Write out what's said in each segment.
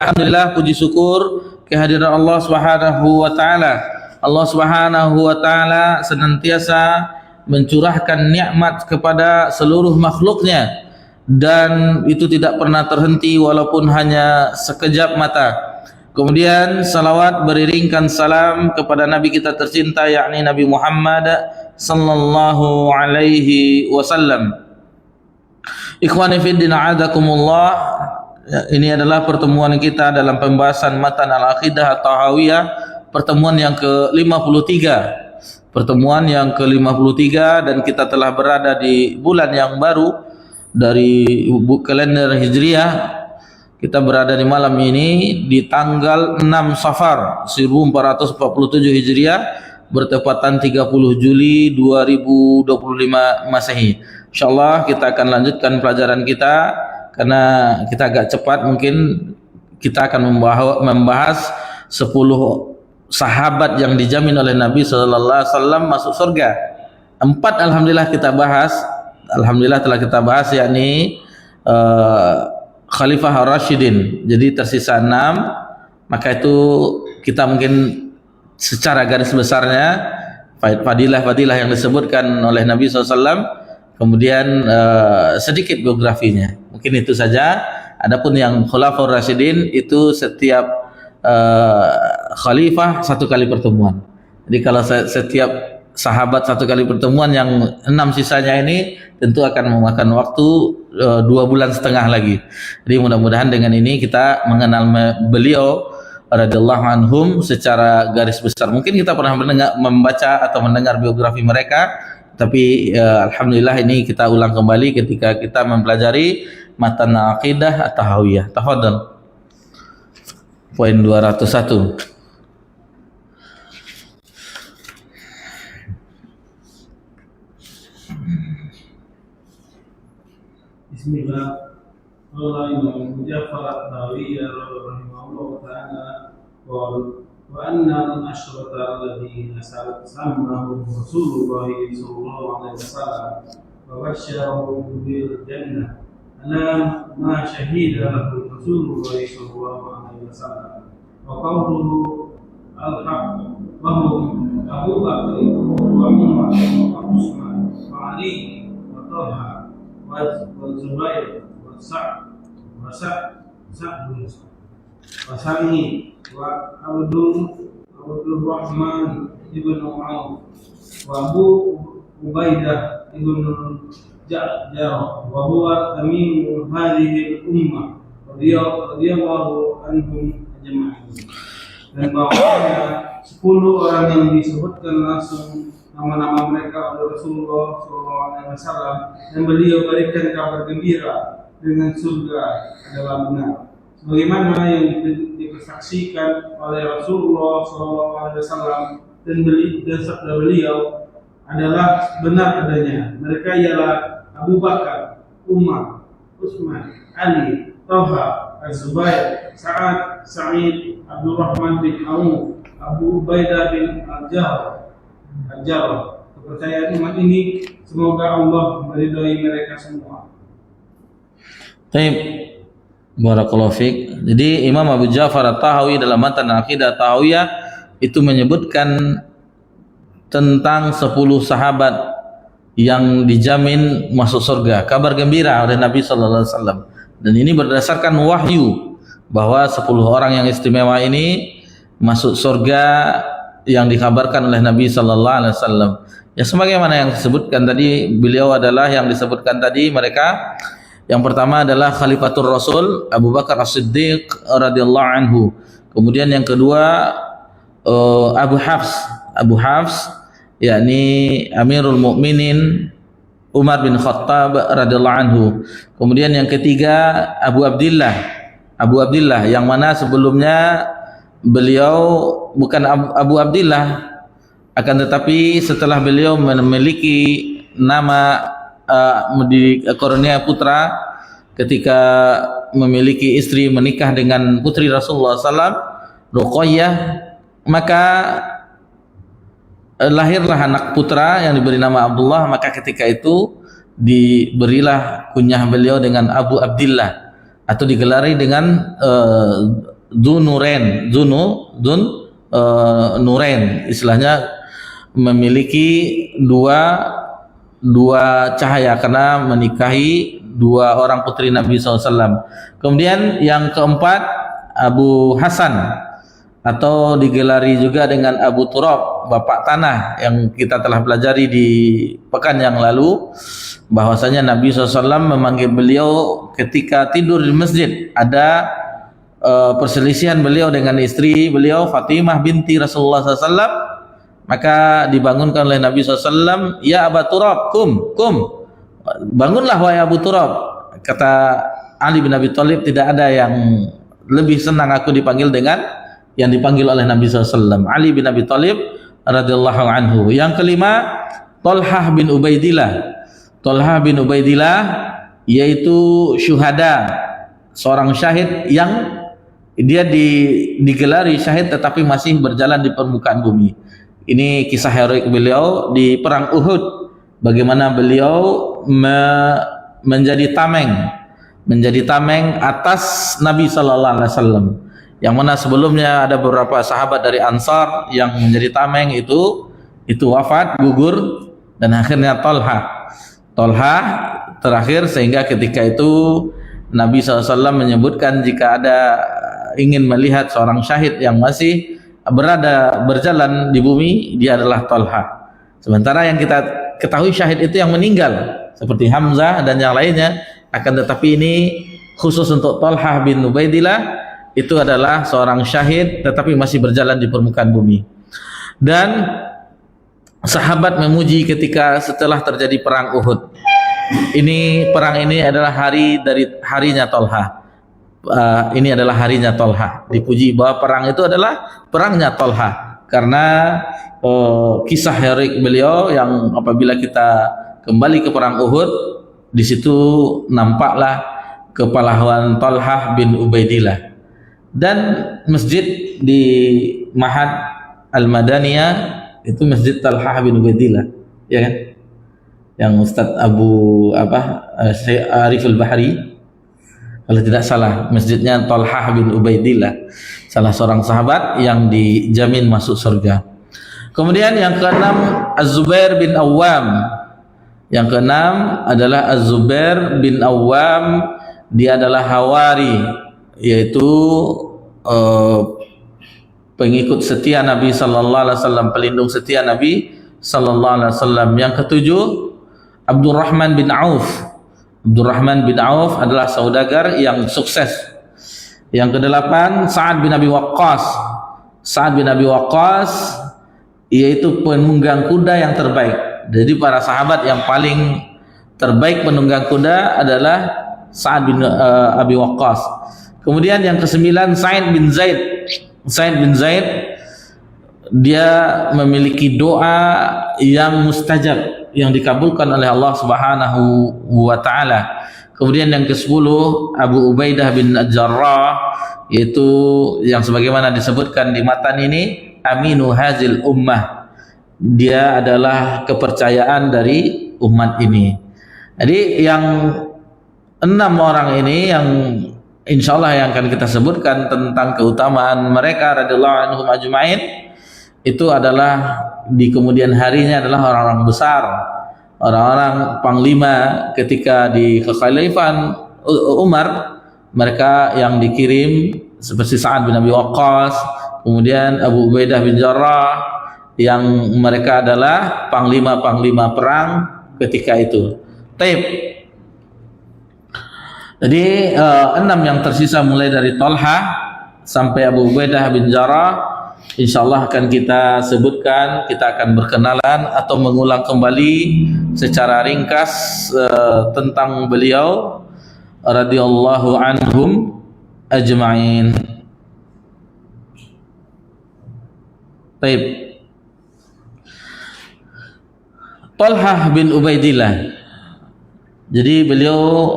Alhamdulillah, puji syukur kehadiran Allah Subhanahu wa taala. Allah Subhanahu wa taala senantiasa mencurahkan nikmat kepada seluruh makhluknya dan itu tidak pernah terhenti walaupun hanya sekejap mata. Kemudian salawat beriringkan salam kepada Nabi kita tercinta yakni Nabi Muhammad sallallahu alaihi wasallam. Ikhwani fid din, a'adakumullah. Ini adalah pertemuan kita dalam pembahasan matan al-aqidah at-tahawiyah, pertemuan yang ke-53. Pertemuan yang ke-53 dan kita telah berada di bulan yang baru dari kalender Hijriah. Kita berada di malam ini di tanggal 6 Safar 1447 Hijriah bertepatan 30 Juli 2025 Masehi. Insyaallah kita akan lanjutkan pelajaran kita. Karena kita agak cepat, mungkin kita akan membahas 10 sahabat yang dijamin oleh Nabi sallallahu alaihi wasallam masuk surga. 4 alhamdulillah kita bahas. Alhamdulillah telah kita bahas yakni Khalifah Ar-Rasyidin. Jadi tersisa 6. Maka itu kita mungkin secara garis besarnya fadilah-fadilah yang disebutkan oleh Nabi sallallahu alaihi wasallam. Kemudian sedikit biografinya. Mungkin itu saja. Adapun yang Khulafaur Rasyidin itu setiap khalifah 1 kali pertemuan. Jadi kalau setiap sahabat 1 kali pertemuan, yang 6 sisanya ini tentu akan memakan waktu 2,5 bulan lagi. Jadi mudah-mudahan dengan ini kita mengenal beliau radhiyallahu anhum secara garis besar. Mungkin kita pernah membaca atau mendengar biografi mereka, tapi alhamdulillah ini kita ulang kembali ketika kita mempelajari matan aqidah at-tahawiyah. Tafadhal. Poin 201. Bismillah. Allah Imam Ja'far at-Tahawiyah rahimahullah ta'ala wa anna al-ashrata alladhi sammahu Rasulullah sallallahu alaihi wasallam wa basyarahu bil jannah alam ma syahida lahu Rasulullah sallallahu alaihi wasallam wa qawluhu al-haq wa hum Abu Bakr wa Umar wa Utsman wa Ali wa Talha wa Zubair wa Sa'd bin wa Sami wa Abdul Rahman ibn Auf wa Abu Ubaidah ibn Jarrah wa huwa amin hadhihi al-ummah radhiyallahu anhum ajma'in. Dan bahwasanya 10 orang yang disebutkan langsung nama-nama mereka oleh Rasulullah SAW dan beliau berikan kabar gembira dengan surga adalah benar. Sebagaimana yang dipersaksikan oleh Rasulullah SAW dan sabda beliau adalah benar adanya. Mereka ialah Abu Bakar, Umar, Utsman, Ali, Talha, Az-Zubair, Sa'ad, Sa'id, Abdul Rahman bin Auf, Abu Ubaidah bin Al-Jarrah. Kepercayaan umat ini semoga Allah meridhai mereka semua. Baik. Barakallahu fiik. Jadi Imam Abu Ja'far at-Tahawi dalam matan aqidah at-tahawiyah itu menyebutkan tentang 10 sahabat yang dijamin masuk surga, kabar gembira oleh Nabi sallallahu alaihi wasallam. Dan ini berdasarkan wahyu bahwa 10 orang yang istimewa ini masuk surga yang dikabarkan oleh Nabi sallallahu alaihi wasallam. Ya sebagaimana yang disebutkan tadi, beliau adalah yang disebutkan tadi mereka. Yang pertama adalah Khalifatur Rasul Abu Bakar As-Siddiq radhiyallahu anhu. Kemudian yang kedua Abu Hafs yakni Amirul Mukminin Umar bin Khattab radhiyallahu anhu. Kemudian yang ketiga Abu Abdillah yang mana sebelumnya beliau bukan Abu Abdillah, akan tetapi setelah beliau memiliki nama di karunia putra ketika memiliki istri menikah dengan putri Rasulullah SAW, Ruqayyah, maka lahirlah anak putra yang diberi nama Abdullah. Maka ketika itu diberilah kunyah beliau dengan Abu Abdillah atau digelari dengan Dzunurain, Nurain, istilahnya memiliki dua cahaya karena menikahi dua orang putri Nabi SAW. Kemudian yang keempat Abu Hasan, atau digelari juga dengan Abu Turab, Bapak Tanah, yang kita telah pelajari di pekan yang lalu bahwasanya Nabi SAW memanggil beliau ketika tidur di masjid. Ada perselisihan beliau dengan istri beliau Fatimah binti Rasulullah SAW, maka dibangunkan oleh Nabi SAW, ya Abu Turab, kum, bangunlah wahai Abu Turab. Kata Ali bin Abi Thalib, tidak ada yang lebih senang aku dipanggil dengan yang dipanggil oleh Nabi SAW, Ali bin Abi Thalib radhiyallahu anhu. Yang kelima, Talhah bin Ubaidillah. Talhah bin Ubaidillah yaitu syuhada, seorang syahid yang dia digelari syahid tetapi masih berjalan di permukaan bumi. Ini kisah heroik beliau di perang Uhud, bagaimana beliau menjadi tameng atas Nabi sallallahu alaihi wasallam, yang mana sebelumnya ada beberapa sahabat dari Ansar yang menjadi tameng itu wafat, gugur, dan akhirnya Talha terakhir, sehingga ketika itu Nabi SAW menyebutkan jika ada ingin melihat seorang syahid yang masih berjalan di bumi, dia adalah Talha. Sementara yang kita ketahui syahid itu yang meninggal seperti Hamzah dan yang lainnya, akan tetapi ini khusus untuk Talhah bin Ubaidillah, itu adalah seorang syahid tetapi masih berjalan di permukaan bumi. Dan sahabat memuji ketika setelah terjadi perang Uhud. Perang ini adalah harinya Talha. Ini adalah harinya Talha. Dipuji bahwa perang itu adalah perangnya Talha, karena kisah heroik beliau yang apabila kita kembali ke perang Uhud, di situ nampaklah kepahlawanan Talhah bin Ubaidillah. Dan masjid di Ma'had Al-Madaniyah itu masjid Talhah bin Ubaidillah, ya kan? Yang Ustadz Arif Al-Bahri, kalau tidak salah, masjidnya Talhah bin Ubaidillah, salah seorang sahabat yang dijamin masuk surga. Kemudian yang keenam, Az-Zubair bin Awwam. Yang keenam adalah Az-Zubair bin Awwam. Dia adalah Hawari, yaitu pengikut setia Nabi sallallahu alaihi wasallam, pelindung setia Nabi sallallahu alaihi wasallam. Yang ketujuh, Abdurrahman bin Auf. Abdurrahman bin Auf adalah saudagar yang sukses. Yang kedelapan, Sa'ad bin Abi Waqqas. Sa'ad bin Abi Waqqas yaitu penunggang kuda yang terbaik. Jadi para sahabat yang paling terbaik penunggang kuda adalah Sa'ad bin Abi Waqqas. Kemudian yang kesembilan, Sa'id bin Zaid. Sa'id bin Zaid dia memiliki doa yang mustajab, yang dikabulkan oleh Allah Subhanahu wa taala. Kemudian yang ke-10, Abu Ubaidah bin Al-Jarrah, yaitu yang sebagaimana disebutkan di matan ini, aminu hazil ummah. Dia adalah kepercayaan dari umat ini. Jadi yang 6 orang ini yang insyaallah yang akan kita sebutkan tentang keutamaan mereka radhiyallahu anhum ajma'in, itu adalah di kemudian harinya adalah orang-orang besar, orang-orang panglima ketika di kekhalifahan Umar. Mereka yang dikirim seperti Sa'ad bin Abi Waqqas, kemudian Abu Ubaidah bin Jarrah, yang mereka adalah panglima-panglima perang ketika itu. Taib. Jadi 6 yang tersisa mulai dari Talha sampai Abu Ubaidah bin Jarrah, insyaallah akan kita sebutkan, kita akan berkenalan atau mengulang kembali secara ringkas tentang beliau radhiyallahu anhum ajma'in. Baik. Talhah bin Ubaidillah. Jadi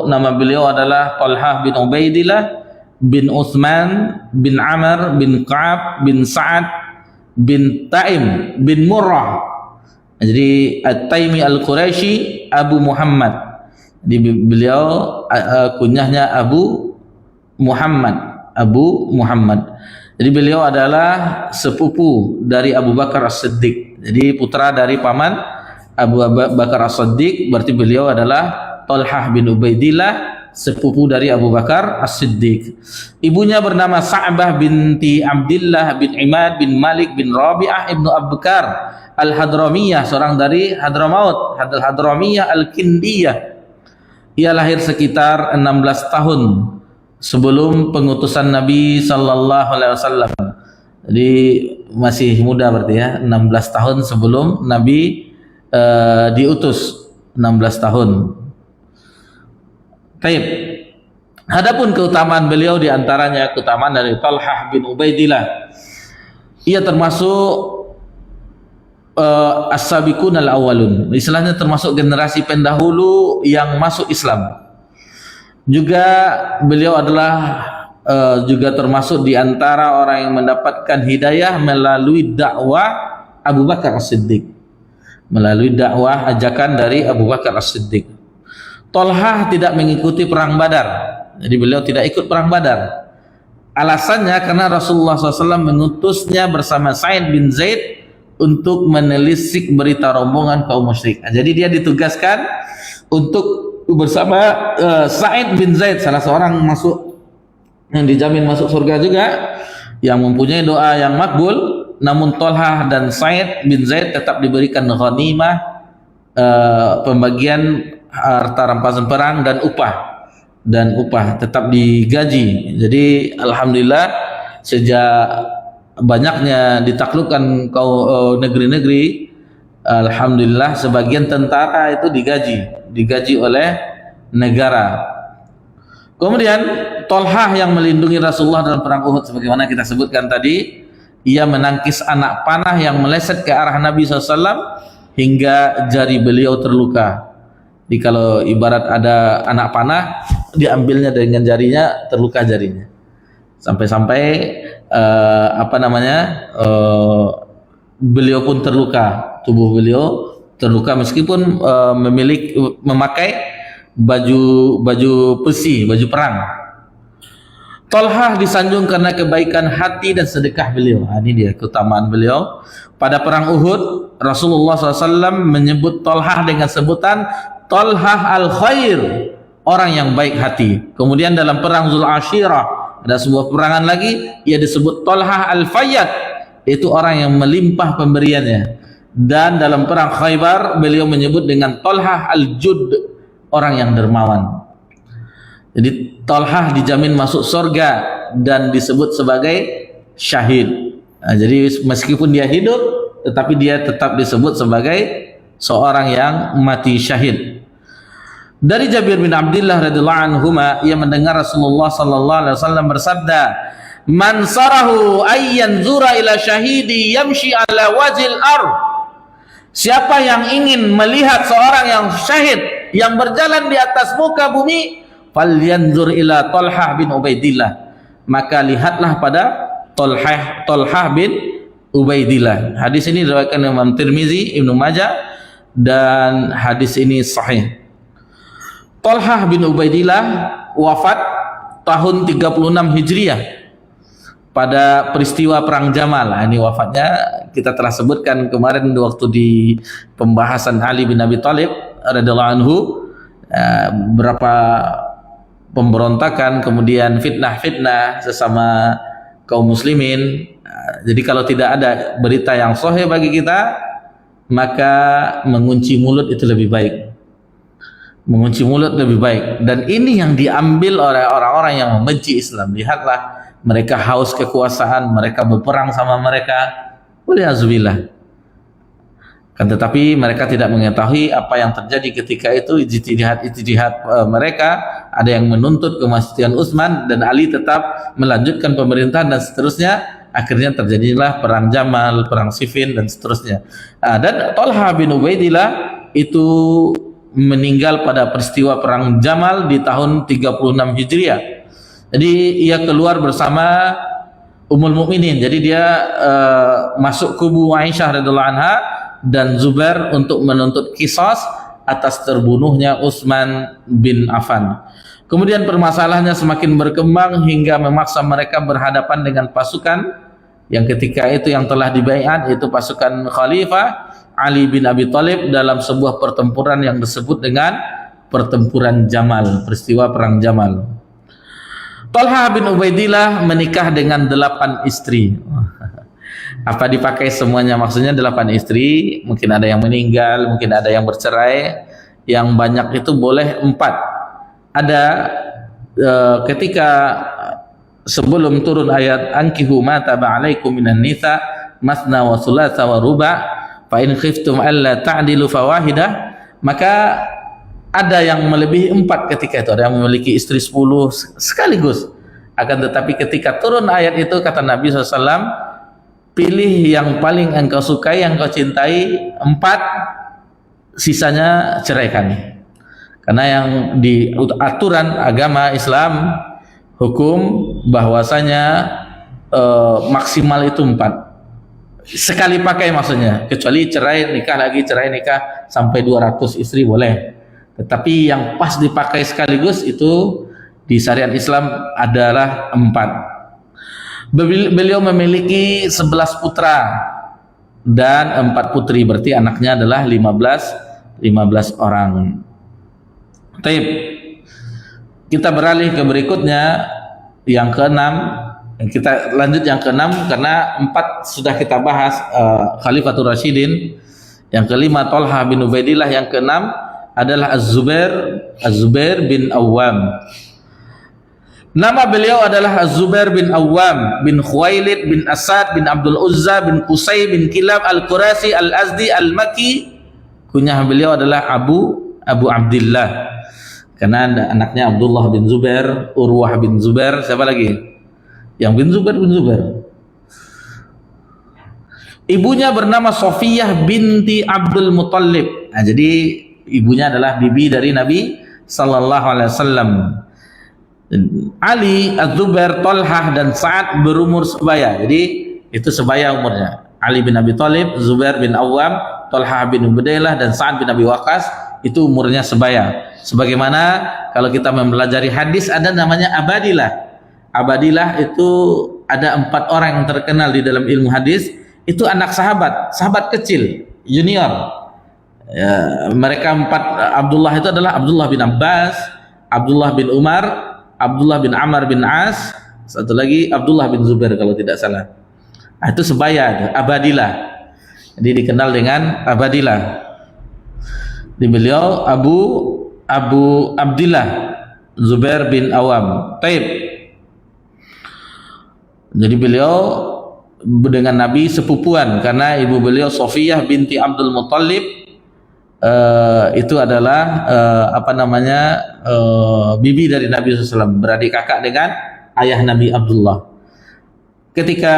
nama beliau adalah Talhah bin Ubaidillah bin Utsman bin Amr bin Ka'ab bin Sa'ad bin Taim bin Murrah. Jadi At-Taimi Al-Quraisy Abu Muhammad. Jadi beliau kunyahnya Abu Muhammad, Abu Muhammad. Jadi beliau adalah sepupu dari Abu Bakar As-Siddiq. Jadi putra dari paman Abu Bakar As-Siddiq, berarti beliau adalah Talhah bin Ubaidillah, sepupu dari Abu Bakar As-Siddiq. Ibunya bernama Sa'bah binti Abdillah bin Imad bin Malik bin Rabi'ah ibnu Abkar Al-Hadramiyah, seorang dari Hadramaut, Hadramiyah Al-Kindiyah. Ia lahir sekitar 16 tahun sebelum pengutusan Nabi sallallahu alaihi wasallam. Jadi masih muda berarti ya, 16 tahun sebelum Nabi diutus, 16 tahun. Baik. Adapun keutamaan beliau, di antaranya keutamaan dari Talhah bin Ubaidillah. Ia termasuk as-sabiqun al-awwalun. Istilahnya termasuk generasi pendahulu yang masuk Islam. Juga beliau adalah juga termasuk di antara orang yang mendapatkan hidayah melalui dakwah Abu Bakar As-Siddiq. Melalui dakwah ajakan dari Abu Bakar As-Siddiq. Talhah tidak mengikuti perang Badar. Jadi beliau tidak ikut perang Badar. Alasannya karena Rasulullah SAW mengutusnya bersama Sa'id bin Zaid untuk menelisik berita rombongan kaum musyrik. Jadi dia ditugaskan untuk bersama Sa'id bin Zaid, salah seorang yang dijamin masuk surga juga, yang mempunyai doa yang makbul. Namun Talhah dan Sa'id bin Zaid tetap diberikan ghanimah, pembagian harta rampasan perang dan upah tetap digaji. Jadi alhamdulillah sejak banyaknya ditaklukkan negeri-negeri, alhamdulillah sebagian tentara itu digaji oleh negara. Kemudian Talhah yang melindungi Rasulullah dalam perang Uhud, sebagaimana kita sebutkan tadi, ia menangkis anak panah yang meleset ke arah Nabi SAW hingga jari beliau terluka. Jadi kalau ibarat ada anak panah, diambilnya dengan jarinya, terluka jarinya. Sampai-sampai beliau pun terluka, tubuh beliau terluka meskipun memakai baju besi, baju perang. Talhah disanjung karena kebaikan hati dan sedekah beliau. Ini dia keutamaan beliau. Pada perang Uhud, Rasulullah SAW menyebut Talhah dengan sebutan Talhah al-Khair, orang yang baik hati. Kemudian dalam perang Zul Ashirah, ada sebuah peperangan lagi, ia disebut Talhah al-Fayyad, itu orang yang melimpah pemberiannya. Dan dalam perang Khaybar, beliau menyebut dengan Talhah al-Jud, orang yang dermawan. Jadi Talhah dijamin masuk surga dan disebut sebagai syahid. Jadi meskipun dia hidup, tetapi dia tetap disebut sebagai seorang yang mati syahid. Dari Jabir bin Abdullah radhiyallahu anhuma, ia mendengar Rasulullah sallallahu alaihi wasallam bersabda, "Man sarahu ay yanzura ila syahidi yamshi ala wajhil ardh." Siapa yang ingin melihat seorang yang syahid yang berjalan di atas muka bumi, falyanzur ila Talhah bin Ubaidillah, maka lihatlah pada Talhah bin Ubaidillah. Hadis ini diriwayatkan Imam Tirmizi, Ibnu Majah, dan hadis ini sahih. Talhah bin Ubaidillah wafat tahun 36 Hijriah pada peristiwa perang Jamal. Ini wafatnya kita telah sebutkan kemarin waktu di pembahasan Ali bin Abi Thalib radhiyallahu anhu, berapa pemberontakan, kemudian fitnah-fitnah sesama kaum muslimin. Jadi kalau tidak ada berita yang sahih bagi kita, maka mengunci mulut itu lebih baik. Mengunci mulut lebih baik. Dan ini yang diambil oleh orang-orang yang membenci Islam. Lihatlah, mereka haus kekuasaan, mereka berperang sama mereka. Waliyahzubillah. Kan tetapi mereka tidak mengetahui apa yang terjadi ketika itu. Ijtihad mereka, ada yang menuntut kematian Utsman, dan Ali tetap melanjutkan pemerintahan dan seterusnya. Akhirnya terjadilah perang Jamal, perang Siffin, dan seterusnya. Dan Talhah bin Ubaidillah itu meninggal pada peristiwa perang Jamal di tahun 36 Hijriah. Jadi ia keluar bersama Ummul Mukminin. Jadi dia masuk kubu Aisyah radhiyallahu anha dan Zubair untuk menuntut qisas atas terbunuhnya Utsman bin Affan. Kemudian permasalahannya semakin berkembang hingga memaksa mereka berhadapan dengan pasukan yang ketika itu yang telah dibaiat, yaitu pasukan Khalifah Ali bin Abi Thalib dalam sebuah pertempuran yang disebut dengan pertempuran Jamal, peristiwa perang Jamal. Talha bin Ubaidillah menikah dengan 8 istri. Apa dipakai semuanya? Maksudnya 8 istri, mungkin ada yang meninggal, mungkin ada yang bercerai. Yang banyak itu boleh 4. Ada ketika sebelum turun ayat ankihu ma taba alaikum minan nisa masna wa thulatha wa ruba' fa in khiftum alla ta'dilu fawahidah, maka ada yang melebihi 4 ketika itu, ada yang memiliki istri 10 sekaligus. Akan tetapi ketika turun ayat itu kata Nabi SAW, pilih yang paling engkau sukai, yang kau cintai, 4, sisanya ceraikan. Karena yang di aturan agama Islam, hukum bahwasanya maksimal itu 4. Sekali pakai maksudnya, kecuali cerai nikah lagi, cerai nikah sampai 200 istri boleh. Tetapi yang pas dipakai sekaligus itu di syariat Islam adalah 4. Beliau memiliki 11 putra dan 4 putri, berarti anaknya adalah 15 orang. Taib. Kita beralih ke berikutnya, yang ke-6. Kita lanjut yang ke-6 karena 4 sudah kita bahas, Khalifatul Rasyidin. Yang ke-5 Talha bin Ubaidillah, yang ke-6 adalah Az-Zubair bin Awwam. Nama beliau adalah Az-Zubair bin Awwam bin Khuwailid bin Asad bin Abdul Uzza bin Qusay bin Kilab Al-Qurasi Al-Azdi Al-Maki. Kunyah beliau adalah Abu Abdillah, karena ada anaknya Abdullah bin Zubair, Urwah bin Zubair, siapa lagi? Yang bin Zubair. Ibunya bernama Sofiyah binti Abdul Muttalib. Nah, jadi ibunya adalah bibi dari Nabi sallallahu alaihi wasallam. Ali, Az-Zubair, Talhah dan Sa'ad berumur sebaya. Jadi itu sebaya umurnya. Ali bin Abi Thalib, Zubair bin Awwam, Talhah bin Ubaidillah dan Sa'ad bin Abi Waqqas itu umurnya sebaya. Sebagaimana kalau kita mempelajari hadis ada namanya Abadilah. Abadilah itu ada 4 orang yang terkenal di dalam ilmu hadis. Itu anak sahabat kecil, junior. Ya, mereka 4 Abdullah itu adalah Abdullah bin Abbas, Abdullah bin Umar, Abdullah bin Amr bin As, satu lagi Abdullah bin Zubair kalau tidak salah. Nah, itu sebaya, Abadilah. Jadi dikenal dengan Abadilah. Di beliau Abu Abdillah Zubair bin Awam. Taib. Jadi beliau dengan Nabi sepupuan karena ibu beliau Sofiyah binti Abdul Muttalib itu adalah bibi dari Nabi SAW, beradik kakak dengan ayah Nabi Abdullah. Ketika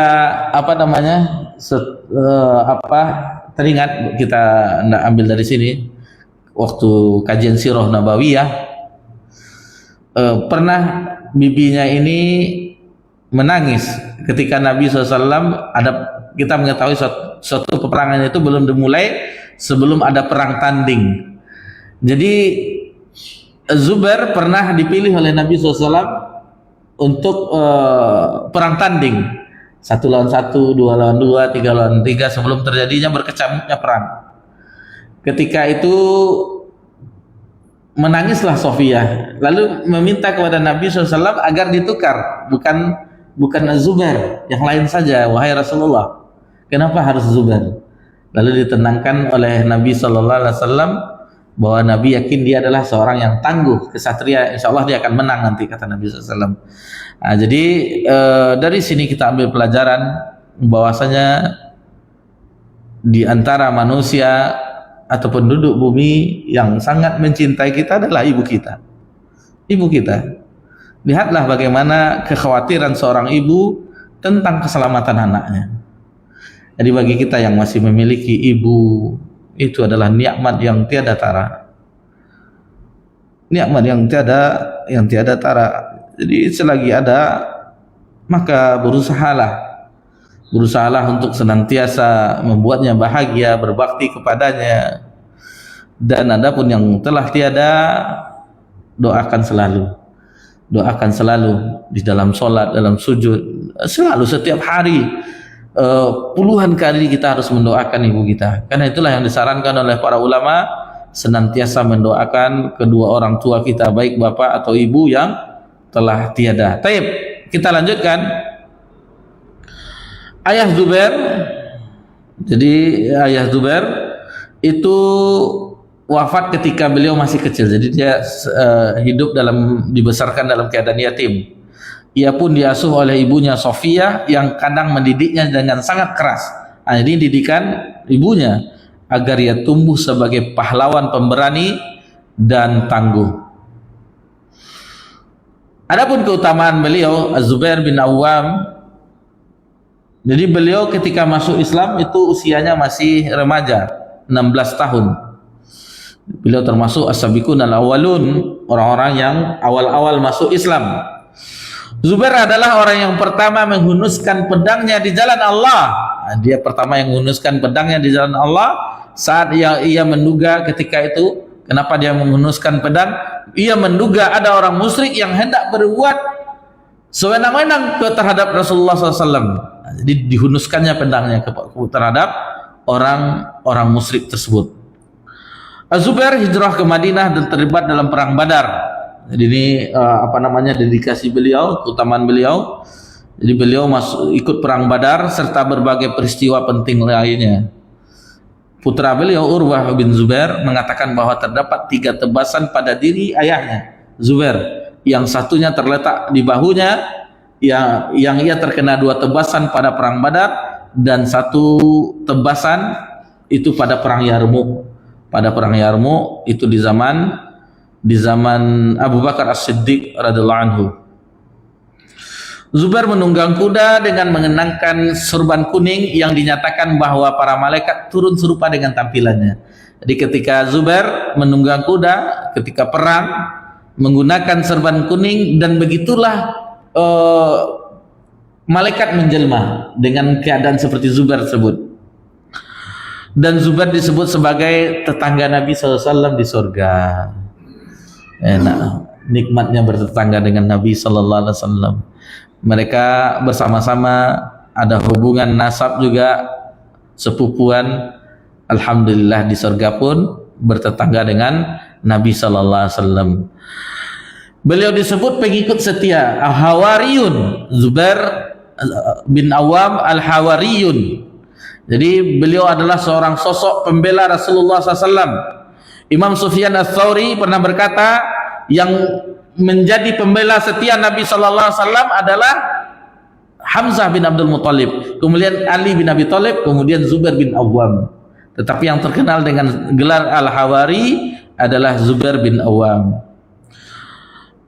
teringat kita ambil dari sini waktu kajian Sirah Nabawiyah, pernah bibinya ini menangis ketika Nabi SAW kita mengetahui suatu peperangan itu belum dimulai sebelum ada perang tanding. Jadi Zubair pernah dipilih oleh Nabi SAW untuk perang tanding, 1 lawan 1, 2 lawan 2, 3 lawan 3 sebelum terjadinya berkecamuknya perang. Ketika itu menangislah Sofiyah, lalu meminta kepada Nabi SAW agar ditukar, bukan Zubair, yang lain saja. Wahai Rasulullah, kenapa harus Zubair? Lalu ditenangkan oleh Nabi SAW bahwa Nabi yakin dia adalah seorang yang tangguh, kesatria, insya Allah dia akan menang nanti, kata Nabi SAW. Nah, jadi dari sini kita ambil pelajaran bahwasanya di antara manusia atau penduduk bumi yang sangat mencintai kita adalah ibu kita. Lihatlah bagaimana kekhawatiran seorang ibu tentang keselamatan anaknya. Jadi bagi kita yang masih memiliki ibu, itu adalah nikmat yang tiada tara. Nikmat yang tiada tara. Jadi selagi ada, maka berusahalah untuk senantiasa membuatnya bahagia, berbakti kepadanya. Dan adapun yang telah tiada, doakan selalu Doakan selalu di dalam sholat, dalam sujud, selalu setiap hari. Puluhan kali kita harus mendoakan ibu kita. Karena itulah yang disarankan oleh para ulama, senantiasa mendoakan kedua orang tua kita, baik bapak atau ibu yang telah tiada. Taib, kita lanjutkan. Ayah Zubair, jadi ayah Zubair itu wafat ketika beliau masih kecil. Jadi dia dibesarkan dalam keadaan yatim. Ia pun diasuh oleh ibunya Sofia yang kadang mendidiknya dengan sangat keras. Nah, ini didikan ibunya agar ia tumbuh sebagai pahlawan pemberani dan tangguh. Adapun keutamaan beliau, Az-Zubair bin Awwam, jadi beliau ketika masuk Islam itu usianya masih remaja, 16 tahun. Beliau termasuk as-sabiqun al-awwalun, orang-orang yang awal-awal masuk Islam. Zubair adalah orang yang pertama menghunuskan pedangnya di jalan Allah. Nah, dia pertama yang menghunuskan pedangnya di jalan Allah saat ia menduga ketika itu. Kenapa dia menghunuskan pedang? Ia menduga ada orang musyrik yang hendak berbuat sewenang-wenang terhadap Rasulullah SAW. Jadi dihunuskannya pedangnya terhadap orang musyrik tersebut. Az-Zubair hijrah ke Madinah dan terlibat dalam perang Badar. Jadi ini dedikasi beliau, keutamaan beliau. Jadi beliau ikut perang Badar serta berbagai peristiwa penting lainnya. Putra beliau Urwah bin Zubair mengatakan bahwa terdapat 3 tebasan pada diri ayahnya Zubair. Yang satunya terletak di bahunya, yang ia terkena 2 tebasan pada perang Badar, dan 1 tebasan itu pada perang Yarmuk. Pada perang Yarmuk itu di zaman Abu Bakar As-Siddiq radhiyallahu anhu. Zubair menunggang kuda dengan mengenakan sorban kuning yang dinyatakan bahwa para malaikat turun serupa dengan tampilannya. Jadi ketika Zubair menunggang kuda ketika perang menggunakan sorban kuning, dan begitulah malaikat menjelma dengan keadaan seperti Zubair tersebut. Dan Zubair disebut sebagai tetangga Nabi SAW di surga. Enak, nikmatnya bertetangga dengan Nabi SAW. Mereka bersama-sama ada hubungan nasab juga, sepupuan. Alhamdulillah di surga pun bertetangga dengan Nabi SAW. Beliau disebut pengikut setia, Al-Hawariyun. Zubair bin Awwam Al-Hawariyun. Jadi beliau adalah seorang sosok pembela Rasulullah SAW. Imam Sufyan Ats-Tsauri pernah berkata, yang menjadi pembela setia Nabi SAW adalah Hamzah bin Abdul Muttalib, kemudian Ali bin Abi Thalib, kemudian Zubair bin Awwam. Tetapi yang terkenal dengan gelar Al-Hawari adalah Zubair bin Awwam.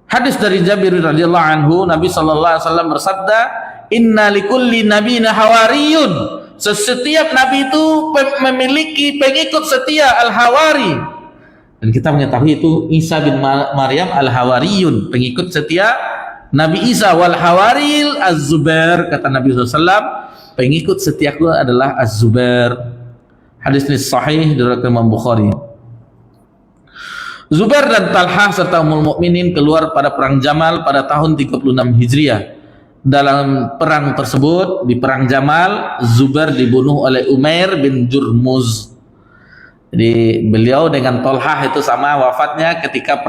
Hadis dari Jabir radhiyallahu anhu, Nabi SAW bersabda, "Inna likulli nabiyyin hawariyun." Setiap nabi itu memiliki pengikut setia al-hawari. Dan kita mengetahui itu Isa bin Maryam al-hawariyun, pengikut setia Nabi Isa. Wal hawaril az-Zubair, kata Nabi SAW, pengikut setiaku adalah az-Zubair. Hadis ini sahih dari Imam Bukhari. Zubair dan Talhah serta Ummul Mukminin keluar pada perang Jamal pada tahun 36 Hijriah. Dalam perang tersebut, di perang Jamal, Zubair dibunuh oleh Umair bin Jurmuz. Jadi beliau dengan Talhah itu sama wafatnya ketika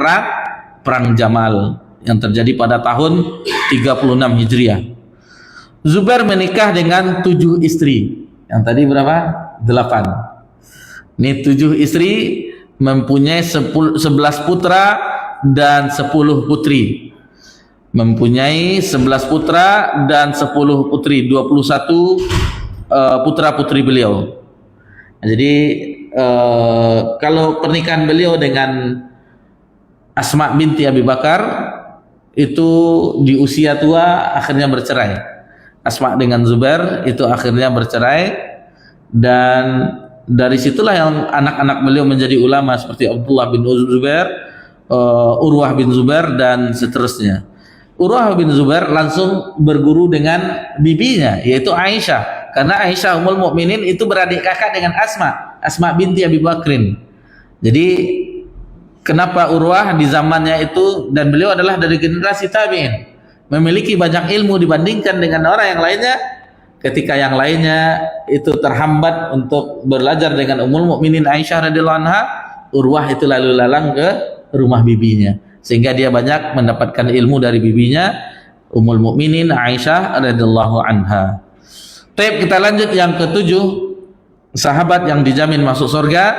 perang Jamal yang terjadi pada tahun 36 Hijriah. Zubair menikah dengan 7 istri. Yang tadi berapa? 8. Ini 7 istri, mempunyai 11 putra dan 10 putri. Mempunyai 11 putra dan 10 putri, 21 putra-putri beliau. Jadi kalau pernikahan beliau dengan Asma binti Abi Bakar itu di usia tua akhirnya bercerai. Asma dengan Zubair itu akhirnya bercerai, dan dari situlah yang anak-anak beliau menjadi ulama seperti Abdullah bin Zubair, Urwah bin Zubair, dan seterusnya. Urwah bin Zubair langsung berguru dengan bibinya, yaitu Aisyah, karena Aisyah Ummul Mukminin itu beradik kakak dengan Asma binti Abi Bakrin. Jadi Kenapa Urwah di zamannya itu, dan beliau adalah dari generasi tabi'in, memiliki banyak ilmu dibandingkan dengan orang yang lainnya. Ketika yang lainnya itu terhambat untuk belajar dengan Ummul Mukminin Aisyah radhiyallahu anha, Urwah itu lalu lalang ke rumah bibinya, sehingga dia banyak mendapatkan ilmu dari bibinya Ummul Mukminin Aisyah radhiyallahu anha. Baik, kita lanjut yang ketujuh, sahabat yang dijamin masuk surga,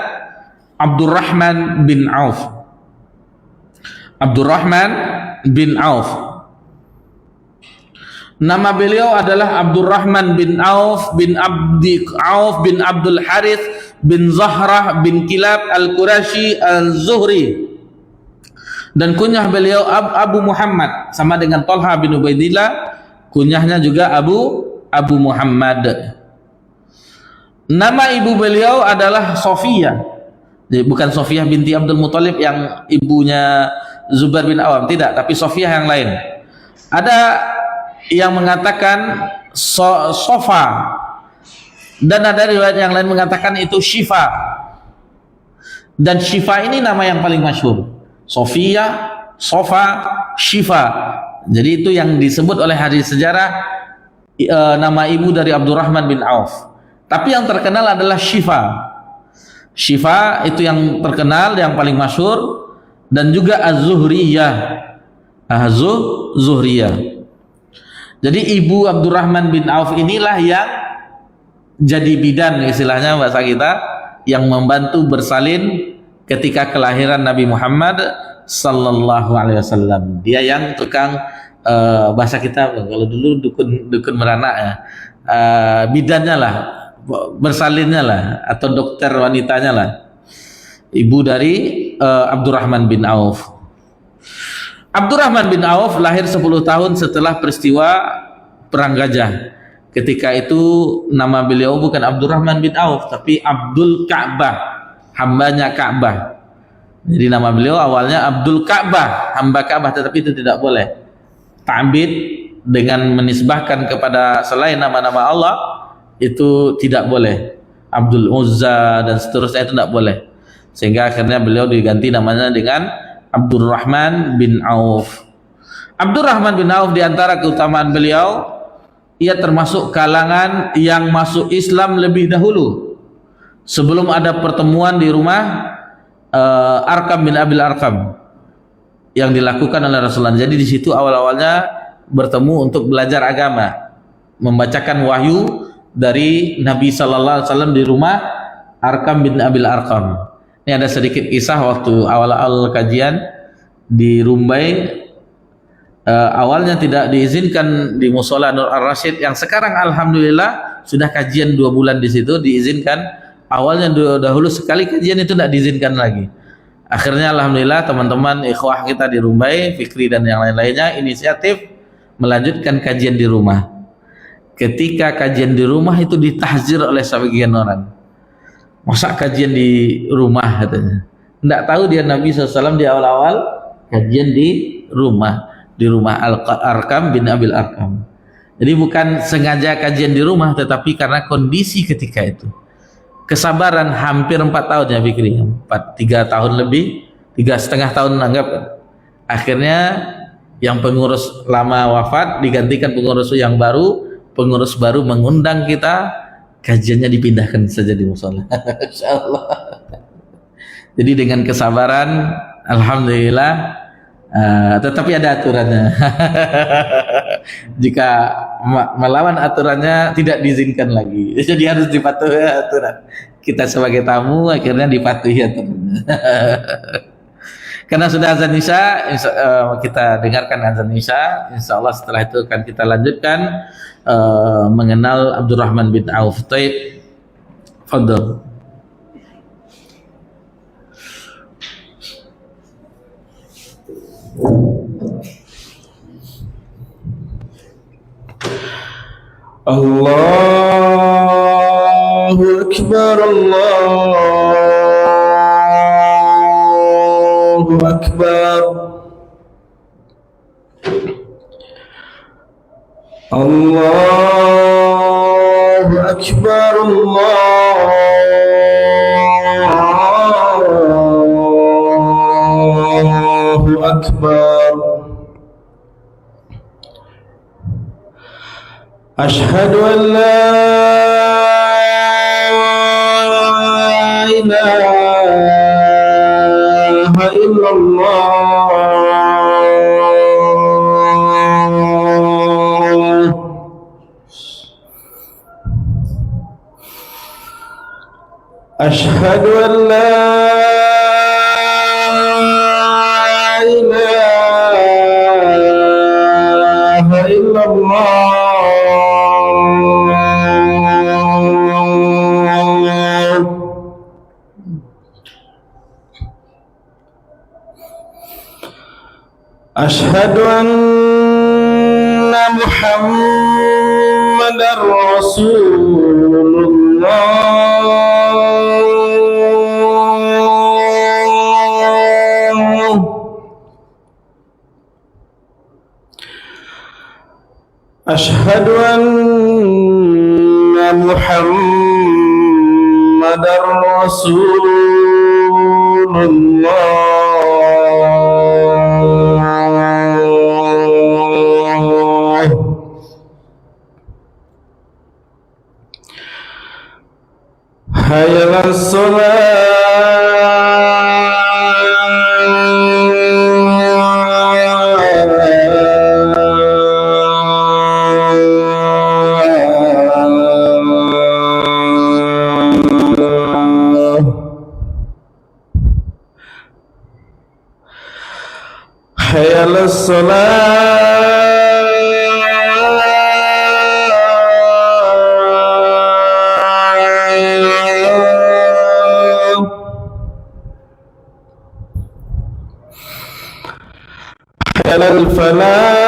Abdurrahman bin Auf. Abdurrahman bin Auf. Nama beliau adalah Abdurrahman bin Auf bin Abdul Harith bin Zahrah bin Kilab al-Qurashi al-Zuhri. Dan kunyah beliau Abu Muhammad, sama dengan Talha bin Ubaidillah, kunyahnya juga Abu Muhammad. Nama ibu beliau adalah Sofiyah. Jadi bukan Sofiyah binti Abdul Muthalib yang ibunya Zubair bin Awam, tidak, tapi Sofiyah yang lain. Ada yang mengatakan Sofa, dan ada riwayat yang lain mengatakan itu Syifa. Dan Syifa ini nama yang paling masyhur. Sofia, Sofa, Syifa. Jadi itu yang disebut oleh hadis sejarah nama ibu dari Abdurrahman bin Auf. Tapi yang terkenal adalah Syifa. Syifa itu yang terkenal, yang paling masyhur, dan juga Az-Zuhriyah. Az-Zuhriyah. Jadi ibu Abdurrahman bin Auf inilah yang jadi bidan, istilahnya bahasa kita, yang membantu bersalin ketika kelahiran Nabi Muhammad sallallahu alaihi wasallam. Dia yang tukang bahasa kita kalau dulu dukun beranak ya, bidannya lah, bersalinnya lah, atau dokter wanitanya lah, ibu dari Abdurrahman bin Auf. Abdurrahman bin Auf lahir 10 tahun setelah peristiwa Perang Gajah. Ketika itu nama beliau bukan Abdurrahman bin Auf, tapi Abdul Ka'bah, hambanya Ka'bah. Jadi nama beliau awalnya Abdul Ka'bah, hamba Ka'bah, tetapi itu tidak boleh. Ta'bid dengan menisbahkan kepada selain nama-nama Allah itu tidak boleh. Abdul Uzza dan seterusnya itu tidak boleh. Sehingga akhirnya beliau diganti namanya dengan Abdurrahman bin Auf. Abdurrahman bin Auf, di antara keutamaan beliau, ia termasuk kalangan yang masuk Islam lebih dahulu, sebelum ada pertemuan di rumah Arkam bin Abil Arkam yang dilakukan oleh Rasulullah. Jadi di situ awal-awalnya bertemu untuk belajar agama, membacakan wahyu dari Nabi sallallahu alaihi wasallam di rumah Arkam bin Abil Arkam. Ini ada sedikit kisah waktu awal-awal kajian di Rumbai. Awalnya tidak diizinkan di Musola Nur Ar-Rasyid, yang sekarang alhamdulillah sudah kajian 2 bulan di situ diizinkan. Awalnya dahulu sekali kajian itu tidak diizinkan lagi. Akhirnya alhamdulillah teman-teman ikhwah kita di Rumbai, Fikri dan yang lain-lainnya inisiatif melanjutkan kajian di rumah. Ketika kajian di rumah itu ditahzir oleh sebagian orang. Masa kajian di rumah, katanya. Tidak tahu dia Nabi SAW di awal-awal kajian di rumah Arkam bin Abil Arkam. Jadi bukan sengaja kajian di rumah, tetapi karena kondisi ketika itu. Kesabaran hampir 4 tahun ya Fikri, 3 tahun lebih, 3,5 tahun anggap. Akhirnya yang pengurus lama wafat, digantikan pengurus yang baru. Pengurus baru mengundang kita, kajiannya dipindahkan saja di musola. Insyaallah. Jadi dengan kesabaran, alhamdulillah, tetapi ada aturannya. Jika melawan aturannya tidak diizinkan lagi. Jadi harus dipatuhi aturan. Kita sebagai tamu akhirnya dipatuhi aturannya. Karena sudah azan Isya, kita dengarkan azan Isya. Insyaallah setelah itu akan kita lanjutkan mengenal Abdurrahman bin Auf. Taib, fadhil. Allahu Akbar, Allahu Akbar. Allahu Akbar, أشهد أن لا إله إلا الله. أشهد أن لا إله إلا الله. أشهد أن محمدا رسول الله. أشهد أن محمدا رسول الله. حي على الصلاة. حي على الصلاة. حي على الفلاح.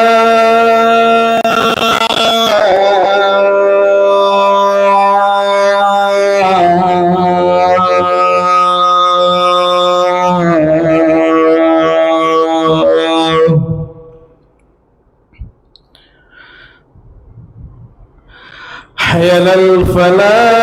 حي على الفلاح.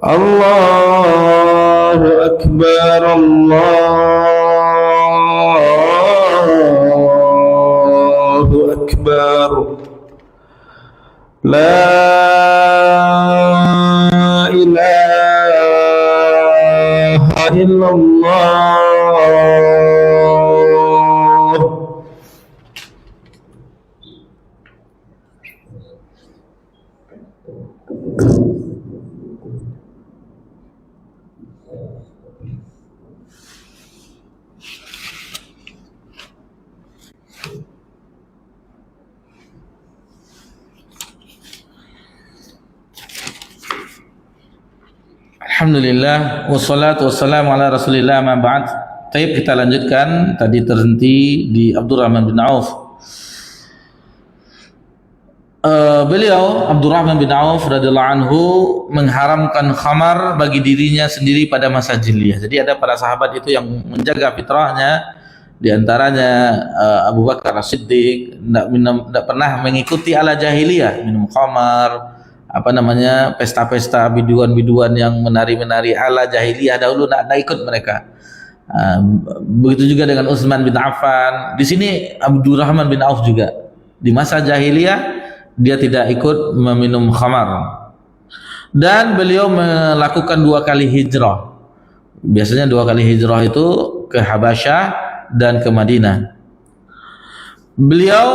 الله أكبر الله أكبر. لا إله إلا الله. Alhamdulillah wassalatu wassalamu ala Rasulillah ma ba'd. Baik, kita lanjutkan. Tadi terhenti di Abdurrahman bin Auf. Beliau Abdurrahman bin Auf radhiyallahu anhu mengharamkan khamar bagi dirinya sendiri pada masa jahiliyah. Jadi ada para sahabat itu yang menjaga fitrahnya, di antaranya Abu Bakar As-Siddiq tidak pernah mengikuti ala jahiliyah, minum khamar, pesta-pesta biduan-biduan yang menari-menari ala jahiliyah dahulu, tidak ikut mereka. Begitu juga dengan Utsman bin Affan. Di sini Abdurrahman bin Auf juga di masa jahiliyah dia tidak ikut meminum khamar. Dan beliau melakukan 2 kali hijrah. Biasanya 2 kali hijrah itu ke Habasyah dan ke Madinah. Beliau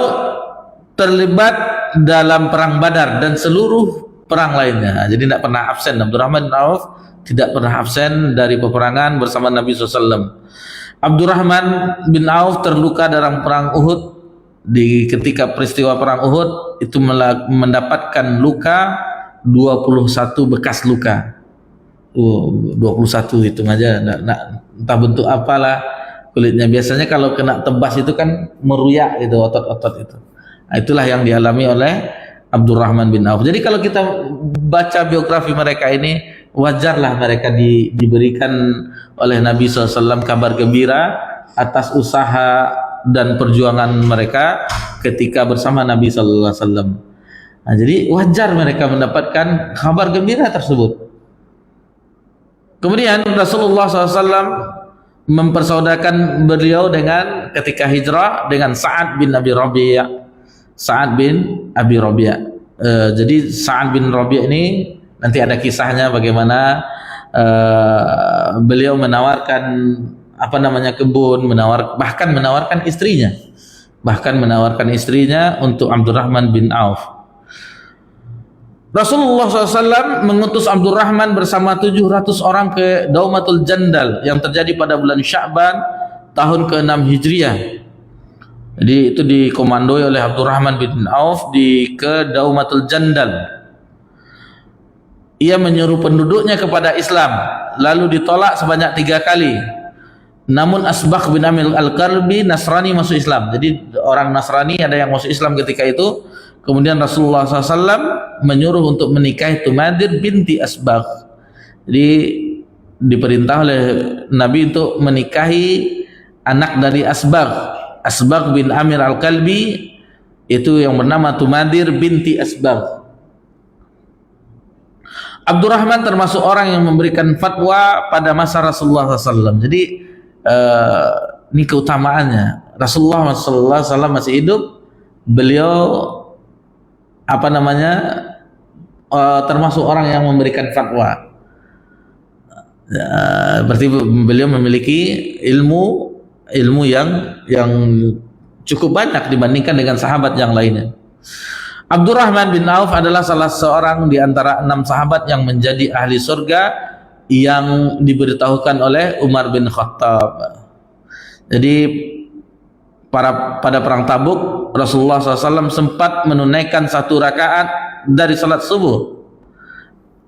terlibat dalam perang Badar dan seluruh perang lainnya. Jadi tidak pernah absen. Abdurrahman bin Auf tidak pernah absen dari peperangan bersama Nabi SAW. Abdurrahman bin Auf terluka dalam perang Uhud. Ketika peristiwa perang Uhud itu mendapatkan luka 21 bekas luka. 21 hitung aja, entah bentuk apalah kulitnya. Biasanya kalau kena tebas itu kan meruyak itu otot-otot itu. Nah, itulah yang dialami oleh Abdurrahman bin Auf. Jadi kalau kita baca biografi mereka ini, wajarlah mereka diberikan oleh Nabi SAW kabar gembira atas usaha dan perjuangan mereka ketika bersama Nabi SAW. Nah, jadi wajar mereka mendapatkan kabar gembira tersebut. Kemudian Rasulullah SAW mempersaudarkan beliau dengan ketika hijrah dengan Sa'ad bin Abi Rabi'. Sa'ad bin Abi Rabi'. Jadi Sa'ad bin Rabi' ini nanti ada kisahnya bagaimana beliau menawarkan kebun, bahkan menawarkan istrinya untuk Abdurrahman bin Auf. Rasulullah SAW mengutus Abdurrahman bersama 700 orang ke Daumatul Jandal yang terjadi pada bulan Sya'ban tahun ke-6 Hijriah. Jadi itu dikomandoi oleh Abdurrahman bin Auf ke Daumatul Jandal. Ia menyuruh penduduknya kepada Islam, lalu ditolak sebanyak 3 kali. Namun Asbagh bin Amir Al-Kalbi Nasrani masuk Islam. Jadi orang Nasrani ada yang masuk Islam ketika itu. Kemudian Rasulullah SAW menyuruh untuk menikahi Tumadir binti Asbagh. Jadi diperintah oleh Nabi untuk menikahi anak dari Asbagh bin Amir Al-Kalbi, itu yang bernama Tumadir binti Asbagh. Abdurrahman termasuk orang yang memberikan fatwa pada masa Rasulullah SAW. Jadi ini keutamaannya. Rasulullah SAW masih hidup, beliau termasuk orang yang memberikan fatwa. Berarti beliau memiliki ilmu yang cukup banyak dibandingkan dengan sahabat yang lainnya. Abdurrahman bin Auf adalah salah seorang di antara 6 sahabat yang menjadi ahli surga yang diberitahukan oleh Umar bin Khattab. Jadi pada perang Tabuk, Rasulullah SAW sempat menunaikan 1 rakaat dari salat subuh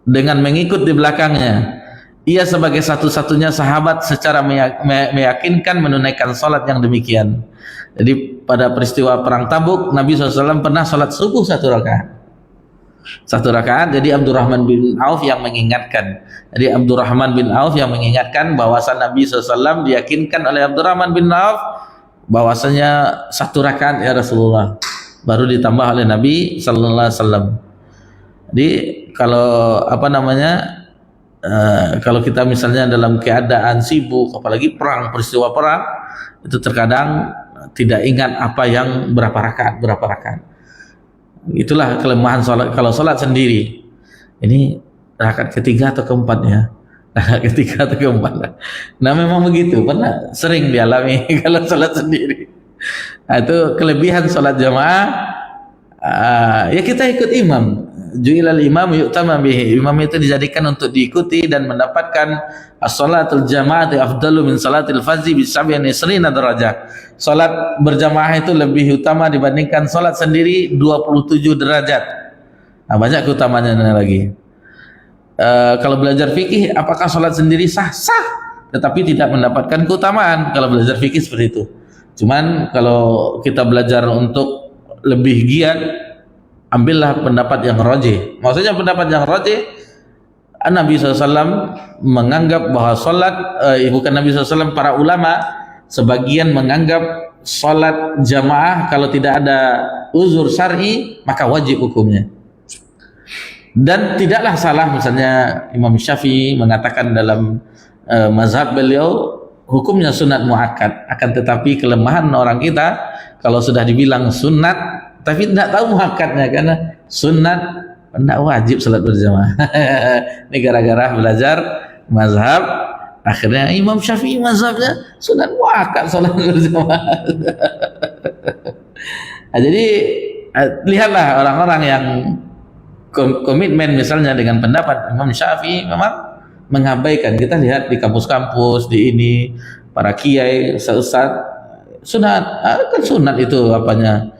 dengan mengikut di belakangnya. Ia sebagai satu-satunya sahabat secara meyakinkan menunaikan salat yang demikian. Jadi pada peristiwa perang Tabuk, Nabi SAW pernah salat subuh 1 rakaat. 1 rakaat. Jadi Abdurrahman bin Auf yang mengingatkan. Jadi Abdurrahman bin Auf yang mengingatkan bahwasan Nabi SAW diyakinkan oleh Abdurrahman bin Auf bahwasanya 1 rakaat ya Rasulullah, baru ditambah oleh Nabi sallallahu alaihi wasallam. Jadi kalau kalau kita misalnya dalam keadaan sibuk, apalagi peristiwa perang, itu terkadang tidak ingat apa yang berapa rakaat. Itulah kelemahan salat. Kalau salat sendiri, ini rakaat ketiga atau keempat ya? Ketiga atau keempat. Nah memang begitu, pernah sering dialami kalau salat sendiri. Nah, itu kelebihan salat jamaah. Ya kita ikut imam. Ju'ilal imam yu'tama bihi. Imam itu dijadikan untuk diikuti dan mendapatkan as-salatul jama'ati afdalu min salatil fardhi bi 27 derajat. Salat berjamaah itu lebih utama dibandingkan salat sendiri 27 derajat. Nah, banyak keutamanya lagi. Kalau belajar fikih, apakah sholat sendiri sah? Tetapi tidak mendapatkan keutamaan kalau belajar fikih seperti itu. Cuman kalau kita belajar untuk lebih giat, ambillah pendapat yang rajih. Maksudnya pendapat yang rajih, Nabi SAW menganggap bahwa sholat, bukan Nabi SAW, para ulama sebagian menganggap sholat jamaah kalau tidak ada uzur syar'i maka wajib hukumnya. Dan tidaklah salah misalnya Imam Syafi'i mengatakan dalam mazhab beliau hukumnya sunat muakkad, akan tetapi kelemahan orang kita kalau sudah dibilang sunat tapi tidak tahu muakkadnya, karena sunat tidak wajib salat berjamaah. Ini gara-gara belajar mazhab, akhirnya Imam Syafi'i mazhabnya sunat muakkad salat berjamaah. Nah, jadi lihatlah orang-orang yang komitmen misalnya dengan pendapat Imam Syafi'i memang mengabaikan. Kita lihat di kampus-kampus, di ini para kiai, ustaz, sunat, kan sunat itu apanya.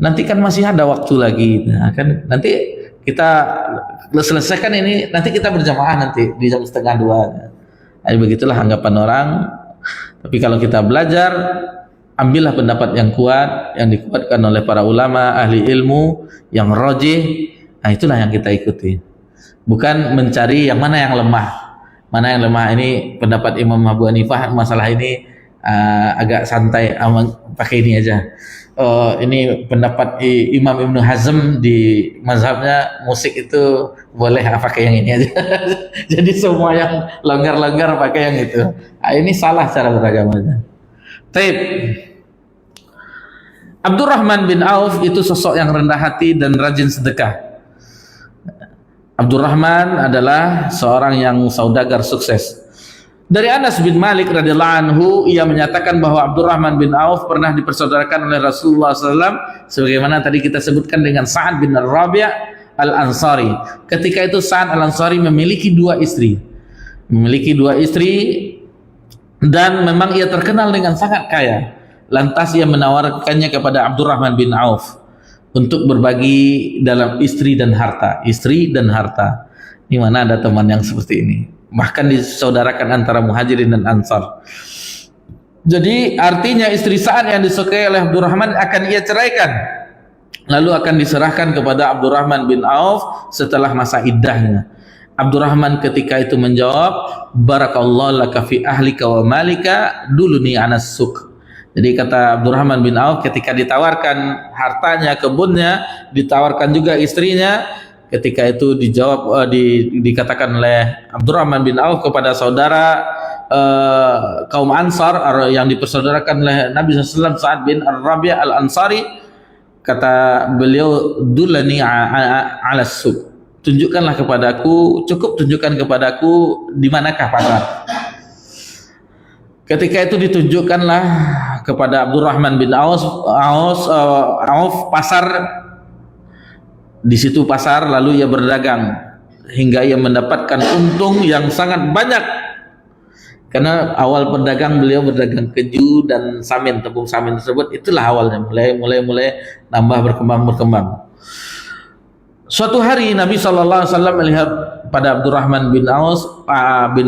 Nanti kan masih ada waktu lagi. Nah, kan nanti kita selesaikan ini, nanti kita berjamaah nanti di jam 1:30. Nah, begitulah anggapan orang. Tapi kalau kita belajar, ambillah pendapat yang kuat, yang dikuatkan oleh para ulama, ahli ilmu, yang rajih. Nah, itulah yang kita ikuti. Bukan mencari yang mana yang lemah. Mana yang lemah, ini pendapat Imam Abu Hanifah masalah ini agak santai. pakai ini aja. Ini pendapat Imam Ibnu Hazm di mazhabnya musik itu boleh pakai yang ini aja. Jadi semua yang longgar-longgar pakai yang itu. Ini salah cara beragamanya. Taib. Abdurrahman bin Auf itu sosok yang rendah hati dan rajin sedekah. Abdurrahman adalah seorang yang saudagar sukses. Dari Anas bin Malik radhiyallahu anhu, ia menyatakan bahwa Abdurrahman bin Auf pernah dipersaudarakan oleh Rasulullah SAW, sebagaimana tadi kita sebutkan dengan Sa'ad bin Rabi' al-Ansari. Ketika itu Sa'ad al-Ansari memiliki dua istri, dan memang ia terkenal dengan sangat kaya. Lantas ia menawarkannya kepada Abdurrahman bin Auf untuk berbagi dalam istri dan harta. Di mana ada teman yang seperti ini? Bahkan disaudarakan antara Muhajirin dan Ansar. Jadi artinya istri Sa'ad yang disukai oleh Abdurrahman akan ia ceraikan, lalu akan diserahkan kepada Abdurrahman bin Auf setelah masa iddahnya. Abdurrahman ketika itu menjawab, barakallahu laka fi ahlika wa malika duluni anas suk. Jadi kata Abdurrahman bin Auf, ketika ditawarkan hartanya, kebunnya, ditawarkan juga istrinya, ketika itu dijawab, dikatakan oleh Abdurrahman bin Auf kepada saudara kaum Ansar yang dipersaudarakan oleh Nabi SAW, Sa'ad bin Rabi' al-Ansari, kata beliau, dulani ala suq, tunjukkanlah kepadaku, cukup tunjukkan kepadaku di manakah pasar. Ketika itu ditunjukkanlah kepada Abdurrahman bin Auf pasar. Di situ pasar, lalu ia berdagang hingga ia mendapatkan untung yang sangat banyak. Karena awal berdagang beliau berdagang keju dan samin, tepung samin tersebut, itulah awalnya, mulai nambah berkembang. Suatu hari Nabi SAW melihat pada Abdurrahman bin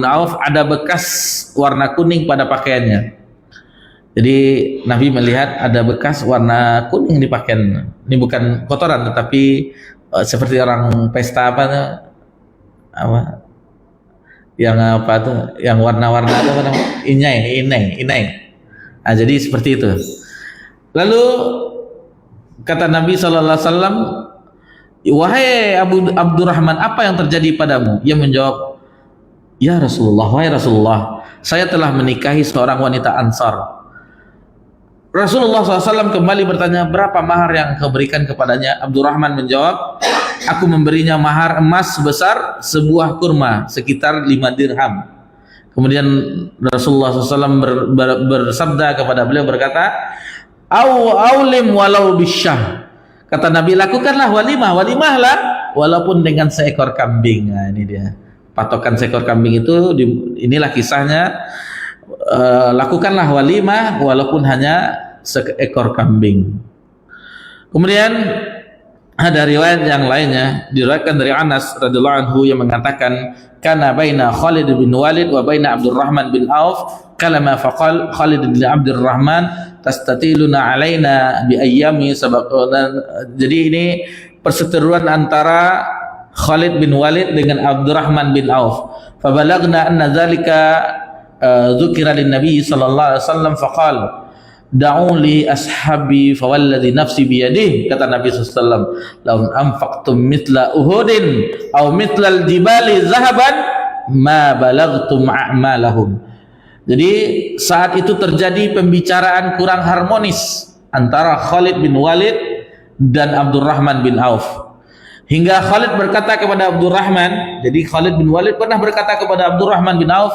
Auf ada bekas warna kuning pada pakaiannya. Jadi Nabi melihat ada bekas warna kuning di pakaian. Ini bukan kotoran, tetapi seperti orang pesta yang warna-warna itu apa namanya? Inai. Nah, jadi seperti itu. Lalu kata Nabi SAW, wahai Abdurrahman, apa yang terjadi padamu? Ia menjawab, ya Rasulullah, wahai Rasulullah, saya telah menikahi seorang wanita Ansar. Rasulullah SAW kembali bertanya, berapa mahar yang kau berikan kepadanya? Abdurrahman menjawab, aku memberinya mahar emas sebesar sebuah kurma, sekitar 5 dirham. Kemudian Rasulullah SAW bersabda kepada beliau, berkata, aulim walau bisyah. Kata Nabi, lakukanlah walimahlah walaupun dengan seekor kambing. Nah, ini dia patokan seekor kambing itu. Inilah kisahnya. Lakukanlah walimah walaupun hanya seekor kambing. Kemudian ada riwayat yang lainnya, diriwayatkan dari Anas radhiyallahu anhu yang mengatakan, kana baina Khalid bin Walid wa baina Abdurrahman bin Auf kalama faqal Khalid bin Abdurrahman tastatiluna alaina bi ayyami sabaqana. Jadi ini perseteruan antara Khalid bin Walid dengan Abdurrahman bin Auf. Fabalagna anna dzalika dzukira lin Nabi sallallahu alaihi wasallam faqal da'u li ashabi fawalladhi nafsi biyadihi. Kata Nabi sallallahu alaihi wasallam, laun anfaqtum mithla uhudin aw mithlal jibali zahaban ma balagtum a'malahum. Jadi saat itu terjadi pembicaraan kurang harmonis antara Khalid bin Walid dan Abdurrahman bin Auf, hingga Khalid berkata kepada Abdurrahman, jadi Khalid bin Walid pernah berkata kepada Abdurrahman bin Auf,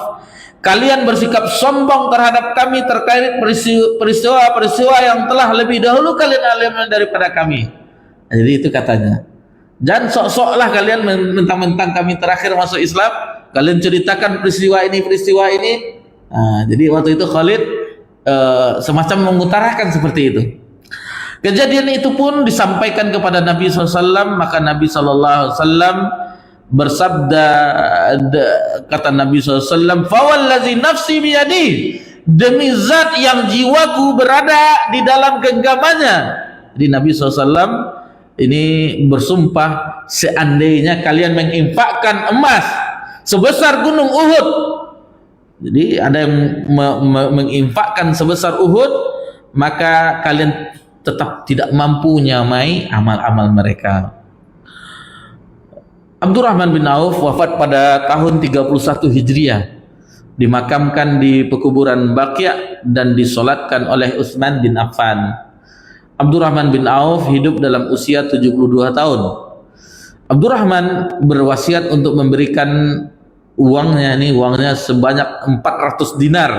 kalian bersikap sombong terhadap kami terkait peristiwa yang telah lebih dahulu kalian alami daripada kami. Nah, jadi itu katanya, jangan sok-soklah kalian mentang-mentang kami terakhir masuk Islam, kalian ceritakan peristiwa ini. Nah, jadi waktu itu Khalid semacam mengutarakan seperti itu. Kejadian itu pun disampaikan kepada Nabi SAW, maka Nabi SAW bersabda, kata Nabi SAW, fawallazi nafsi biyadi, demi zat yang jiwaku berada di dalam genggamannya. Jadi Nabi SAW ini bersumpah, seandainya kalian menginfakkan emas sebesar gunung Uhud, jadi ada yang menginfakkan sebesar Uhud, maka kalian tetap tidak mampu menyamai amal-amal mereka. Abdurrahman bin Auf wafat pada tahun 31 Hijriah, dimakamkan di pekuburan Baqi' dan disolatkan oleh Utsman bin Affan. Abdurrahman bin Auf hidup dalam usia 72 tahun. Abdurrahman berwasiat untuk memberikan uangnya sebanyak 400 dinar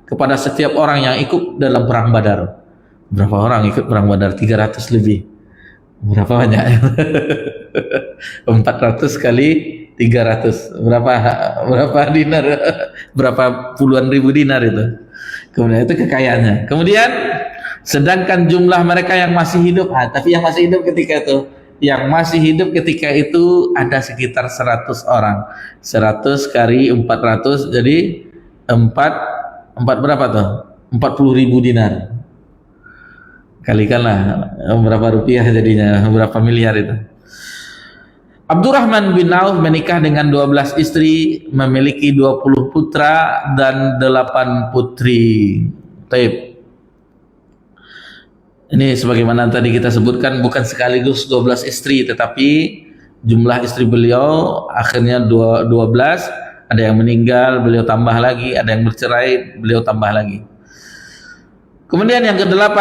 kepada setiap orang yang ikut dalam perang Badar. Berapa orang ikut perang Badar? 300 lebih. Berapa banyak? 400 kali 300. Berapa dinar? Berapa puluhan ribu dinar itu. Kemudian itu kekayaannya. Kemudian sedangkan jumlah mereka yang masih hidup, tapi yang masih hidup ketika itu ada sekitar 100 orang. 100 kali 400 jadi 4 berapa tuh? 40.000 dinar. Kalikanlah berapa rupiah jadinya, berapa miliar itu. Abdurrahman bin Auf menikah dengan 12 istri, memiliki 20 putra dan 8 putri. Taib. Ini sebagaimana tadi kita sebutkan, bukan sekaligus 12 istri, tetapi jumlah istri beliau akhirnya 12. Ada yang meninggal, beliau tambah lagi. Ada yang bercerai, beliau tambah lagi. Kemudian yang ke-8,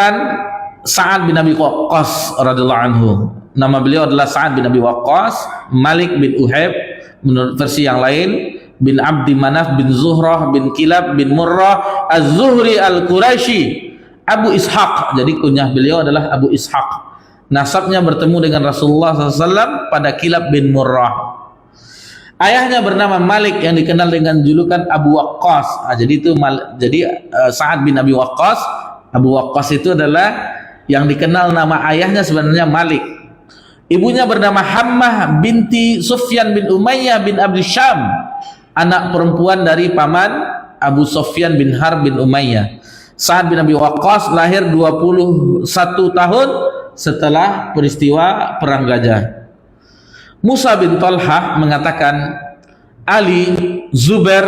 Sa'ad bin Abi Waqqas radhiyallahu anhu. Nama beliau adalah Sa'ad bin Abi Waqqas, Malik bin Uhayb menurut versi yang lain, bin Abdi Manaf bin Zuhrah bin Kilab bin Murrah Az-Zuhri Al-Quraisy, Abu Ishaq. Jadi kunyah beliau adalah Abu Ishaq. Nasabnya bertemu dengan Rasulullah SAW pada Kilab bin Murrah. Ayahnya bernama Malik yang dikenal dengan julukan Abu Waqqas. Jadi Sa'ad bin Abi Waqqas, Abu Waqqas itu adalah yang dikenal nama ayahnya sebenarnya Malik. Ibunya bernama Hammah binti Sufyan bin Umayyah bin Abdi Syam, anak perempuan dari paman Abu Sufyan bin Harb bin Umayyah. Sa'ad bin Abi Waqqas lahir 21 tahun setelah peristiwa Perang Gajah. Musa bin Talhah mengatakan Ali, Zubair,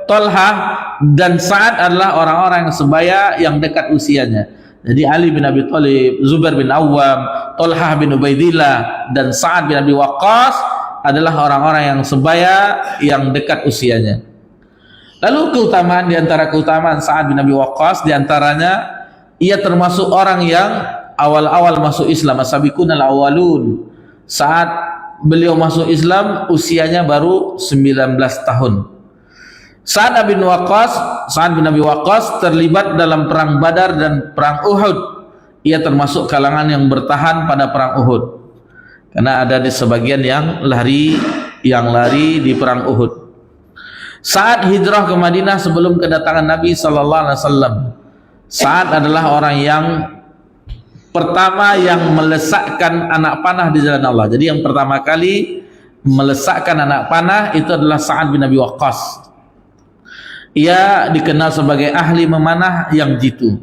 Talhah dan Sa'ad adalah orang-orang yang sebaya yang dekat usianya. Jadi Ali bin Abi Thalib, Zubair bin Awwam, Talhah bin Ubaidillah dan Sa'ad bin Abi Waqqas adalah orang-orang yang sebaya yang dekat usianya. Lalu keutamaan di antara keutamaan Sa'ad bin Abi Waqqas di antaranya ia termasuk orang yang awal-awal masuk Islam, as-sabiqunal awwalun. Saat beliau masuk Islam usianya baru 19 tahun. Sa'ad bin Abi Waqqas terlibat dalam perang Badar dan perang Uhud. Ia termasuk kalangan yang bertahan pada perang Uhud. Karena ada di sebagian yang lari di perang Uhud. Saat hijrah ke Madinah sebelum kedatangan Nabi sallallahu alaihi wasallam, Sa'ad adalah orang yang pertama yang melesakkan anak panah di jalan Allah. Jadi yang pertama kali melesakkan anak panah itu adalah Sa'ad bin Abi Waqqas. Ia dikenal sebagai ahli memanah yang jitu.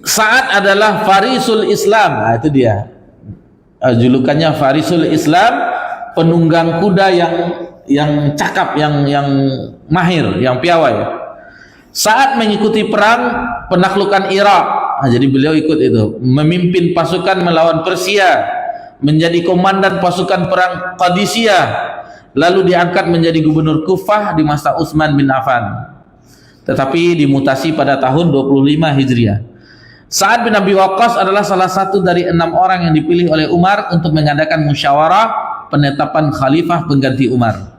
Sa'ad adalah Farisul Islam. Nah, itu dia. Julukannya Farisul Islam, penunggang kuda yang cakap, yang mahir, yang piawai. Saat mengikuti perang penaklukan Irak, jadi beliau ikut itu, memimpin pasukan melawan Persia, menjadi komandan pasukan perang Qadisiyah, lalu diangkat menjadi gubernur Kufah di masa Utsman bin Affan, tetapi dimutasi pada tahun 25 Hijriah. Sa'ad bin Abi Waqqas adalah salah satu dari 6 orang yang dipilih oleh Umar untuk mengadakan musyawarah penetapan khalifah pengganti Umar.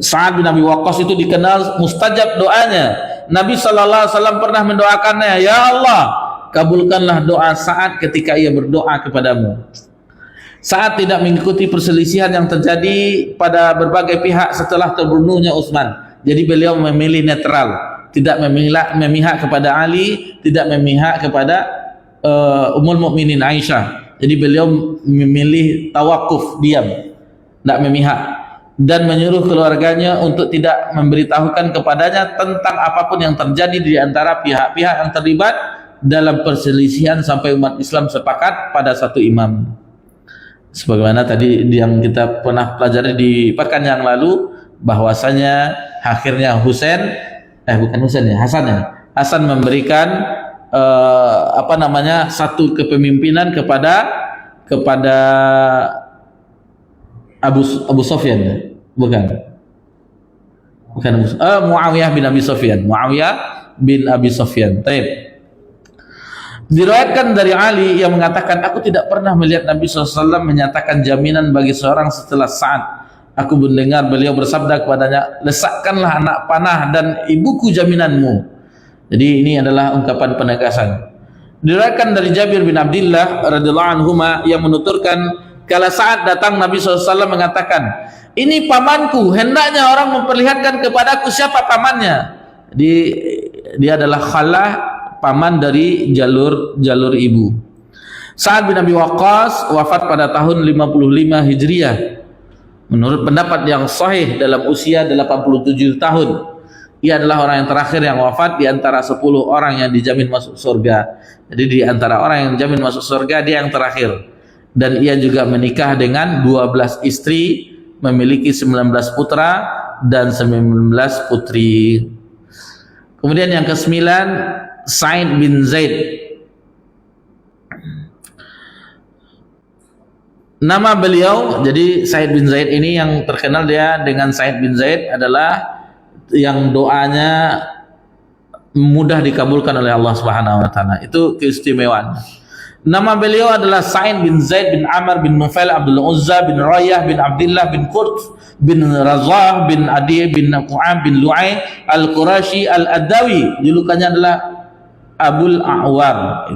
Sa'ad bin Abi Waqqas itu dikenal mustajab doanya. Nabi sallallahu alaihi wasallam pernah mendoakannya, "Ya Allah, kabulkanlah doa Sa'ad ketika ia berdoa kepadamu." Sa'ad tidak mengikuti perselisihan yang terjadi pada berbagai pihak setelah terbunuhnya Utsman. Jadi beliau memilih netral, tidak memihak kepada Ali, tidak memihak kepada Ummul Mukminin Aisyah. Jadi beliau memilih tawakuf, diam, tidak memihak, dan menyuruh keluarganya untuk tidak memberitahukan kepadanya tentang apapun yang terjadi di antara pihak-pihak yang terlibat dalam perselisihan sampai umat Islam sepakat pada satu imam. Sebagaimana tadi yang kita pernah pelajari di pekan yang lalu, bahwasanya akhirnya Hasan Hasan memberikan satu kepemimpinan kepada Abu Sufyan, bukan Muawiyah bin Abi Sufyan. Baik. Diriwayatkan dari Ali yang mengatakan, aku tidak pernah melihat Nabi SAW menyatakan jaminan bagi seorang setelah Sa'ad. Aku mendengar beliau bersabda kepadanya, lesakkanlah anak panah dan ibuku jaminanmu. Jadi ini adalah ungkapan penegasan. Diriwayatkan dari Jabir bin Abdullah radhiyallahu anhuma yang menuturkan, kala Sa'ad datang Nabi SAW mengatakan, ini pamanku, hendaknya orang memperlihatkan kepadaku siapa pamannya. Jadi dia adalah khalah, paman dari jalur ibu. Sa'ad bin Abi Waqqas wafat pada tahun 55 Hijriah. Menurut pendapat yang sahih dalam usia 87 tahun. Ia adalah orang yang terakhir yang wafat di antara 10 orang yang dijamin masuk surga. Jadi di antara orang yang dijamin masuk surga, dia yang terakhir. Dan ia juga menikah dengan 12 istri, memiliki 19 putra dan 19 putri. Kemudian yang ke-9, Sa'id bin Zaid. Nama beliau, jadi Sa'id bin Zaid ini yang terkenal dia dengan Sa'id bin Zaid adalah yang doanya mudah dikabulkan oleh Allah Subhanahu wa taala. Itu keistimewaan. Nama beliau adalah Sa'id bin Zaid bin Amr bin Nufail Abdul Uzza bin Rayah bin Abdullah bin Qurt bin Razah bin Adi bin Qu'ab bin Lu'ay Al-Qurashi Al-Adawi. Julukannya adalah Abul A'war.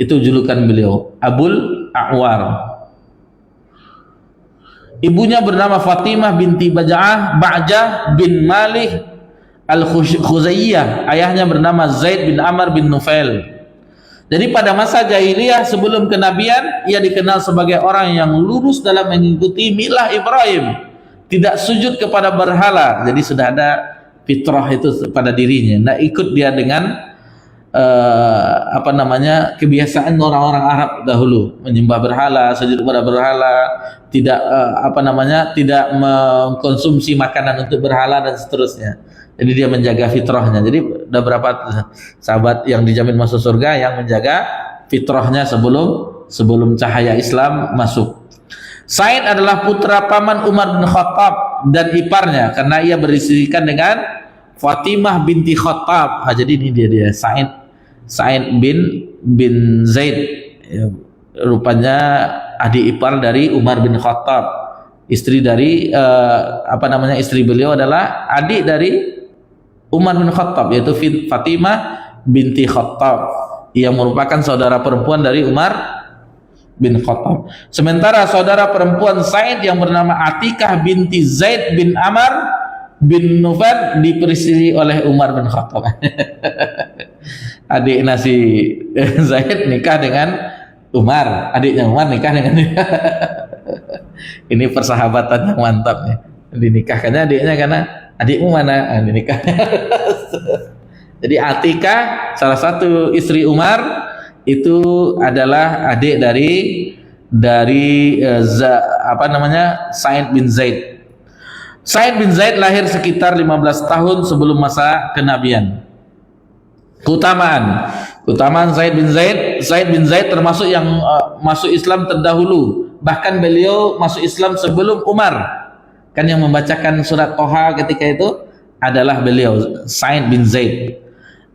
Itu julukan beliau, Abul A'war. Ibunya bernama Fatimah binti Baja'ah bin Malik Al-Khuzaiyah. Ayahnya bernama Zaid bin Amr bin Nufail. Jadi pada masa jahiliyah sebelum kenabian, ia dikenal sebagai orang yang lurus dalam mengikuti milah Ibrahim, tidak sujud kepada berhala. Jadi sudah ada fitrah itu pada dirinya. Tidak ikut dia dengan kebiasaan orang-orang Arab dahulu, menyembah berhala, sujud kepada berhala, tidak tidak mengkonsumsi makanan untuk berhala dan seterusnya. Jadi dia menjaga fitrahnya. Jadi ada berapa sahabat yang dijamin masuk surga yang menjaga fitrahnya sebelum cahaya Islam masuk. Sa'id adalah putra paman Umar bin Khattab dan iparnya, karena ia beristrikan dengan Fatimah binti Khattab. Jadi ini dia Sa'id bin Zaid, ya, rupanya adik ipar dari Umar bin Khattab. Istri dari istri beliau adalah adik dari Umar bin Khattab, yaitu Fatimah binti Khattab, yang merupakan saudara perempuan dari Umar bin Khattab. Sementara saudara perempuan Sa'id yang bernama Atikah binti Zaid bin Amr bin Nufail diperistri oleh Umar bin Khattab. Adik nasi Zaid nikah dengan Umar, adiknya Umar nikah dengan dia. Ini persahabatan yang mantap nih. Dinikahkannya adiknya karena adikmu mana? Dinikah. Jadi Atikah, salah satu istri Umar, itu adalah adik dari Sa'id bin Zaid. Sa'id bin Zaid lahir sekitar 15 tahun sebelum masa kenabian. Keutamaan Sa'id bin Zaid termasuk yang masuk Islam terdahulu. Bahkan beliau masuk Islam sebelum Umar. Kan yang membacakan surat Toha ketika itu adalah beliau, Sa'id bin Zaid.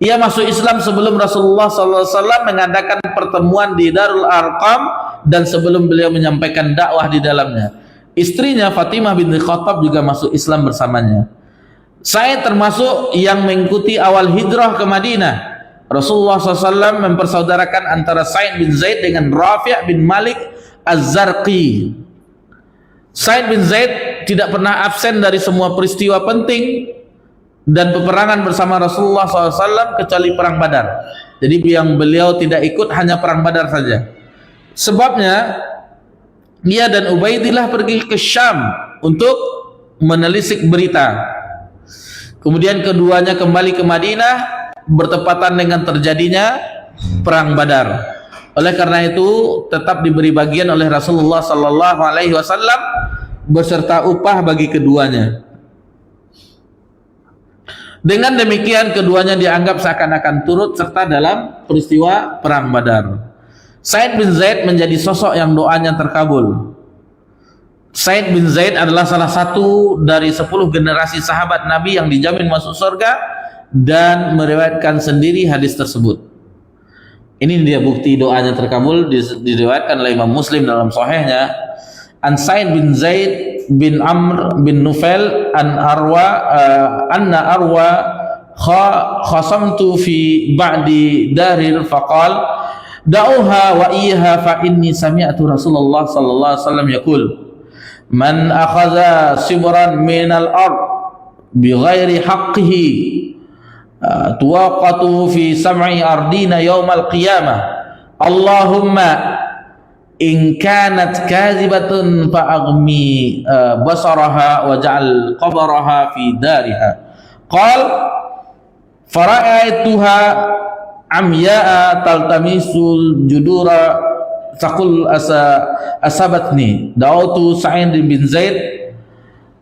Ia masuk Islam sebelum Rasulullah SAW mengadakan pertemuan di Darul Arqam dan sebelum beliau menyampaikan dakwah di dalamnya. Istrinya Fatimah binti Khattab juga masuk Islam bersamanya. Sa'id termasuk yang mengikuti awal hijrah ke Madinah. Rasulullah SAW mempersaudarakan antara Sa'id bin Zaid dengan Rafi' bin Malik Az-Zarqi. Sa'id bin Zaid tidak pernah absen dari semua peristiwa penting dan peperangan bersama Rasulullah SAW kecuali perang Badar. Jadi yang beliau tidak ikut hanya perang Badar saja. Sebabnya dia dan Ubaidillah pergi ke Syam untuk menelisik berita. Kemudian keduanya kembali ke Madinah bertepatan dengan terjadinya perang Badar. Oleh karena itu tetap diberi bagian oleh Rasulullah sallallahu alaihi wasallam beserta upah bagi keduanya. Dengan demikian keduanya dianggap seakan-akan turut serta dalam peristiwa perang Badar. Sa'id bin Zaid menjadi sosok yang doanya terkabul. Sa'id bin Zaid adalah salah satu dari 10 generasi sahabat Nabi yang dijamin masuk surga dan meriwayatkan sendiri hadis tersebut. Ini dia bukti doanya terkabul, diriwayatkan oleh Imam Muslim dalam sahihnya. An Sa'id bin Zaid bin Amr bin Nufail anna Arwa khasamtu fi ba'di daril faqal da'uha wa iyyaha fa inni sami'tu Rasulullah sallallahu alaihi wasallam yaqul man akhadha sibran minal ard bighairi haqqihi tuwaqatu fi sam'i ardina yaumal qiyamah Allahumma in kanat kadhibatun fa'aghmi basaraha waj'al qabraha fi dariha qal fara'aituha amya'a taltamisul judura taqul asabatni da'utu Sa'id bin Zaid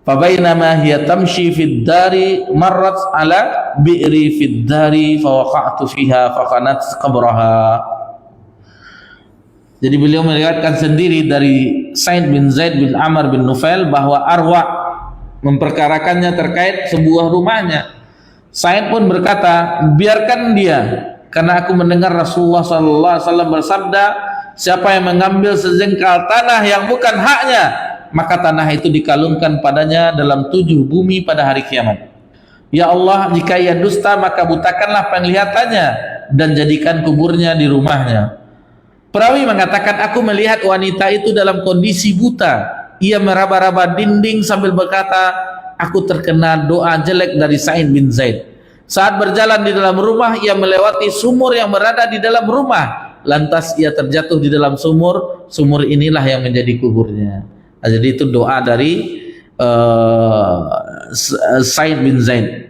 fabainama hiya tamshi fid dari marrat ala bi'ri fid dari fawaqa'tu fiha faqanat qabraha. Jadi beliau meriwayatkan sendiri dari Sa'id bin Zaid bin Amr bin Nufail bahwa Arwa memperkarakannya terkait sebuah rumahnya. Sa'id pun berkata, biarkan dia, karena aku mendengar Rasulullah SAW bersabda, siapa yang mengambil sejengkal tanah yang bukan haknya, maka tanah itu dikalungkan padanya dalam 7 bumi pada hari kiamat. Ya Allah, jika ia dusta maka butakanlah penglihatannya dan jadikan kuburnya di rumahnya. Perawi mengatakan, aku melihat wanita itu dalam kondisi buta. Ia meraba-raba dinding sambil berkata, aku terkena doa jelek dari Sa'id bin Zaid. Saat berjalan di dalam rumah, ia melewati sumur yang berada di dalam rumah. Lantas ia terjatuh di dalam sumur. Sumur inilah yang menjadi kuburnya. Nah, jadi itu doa dari Sa'id bin Zaid.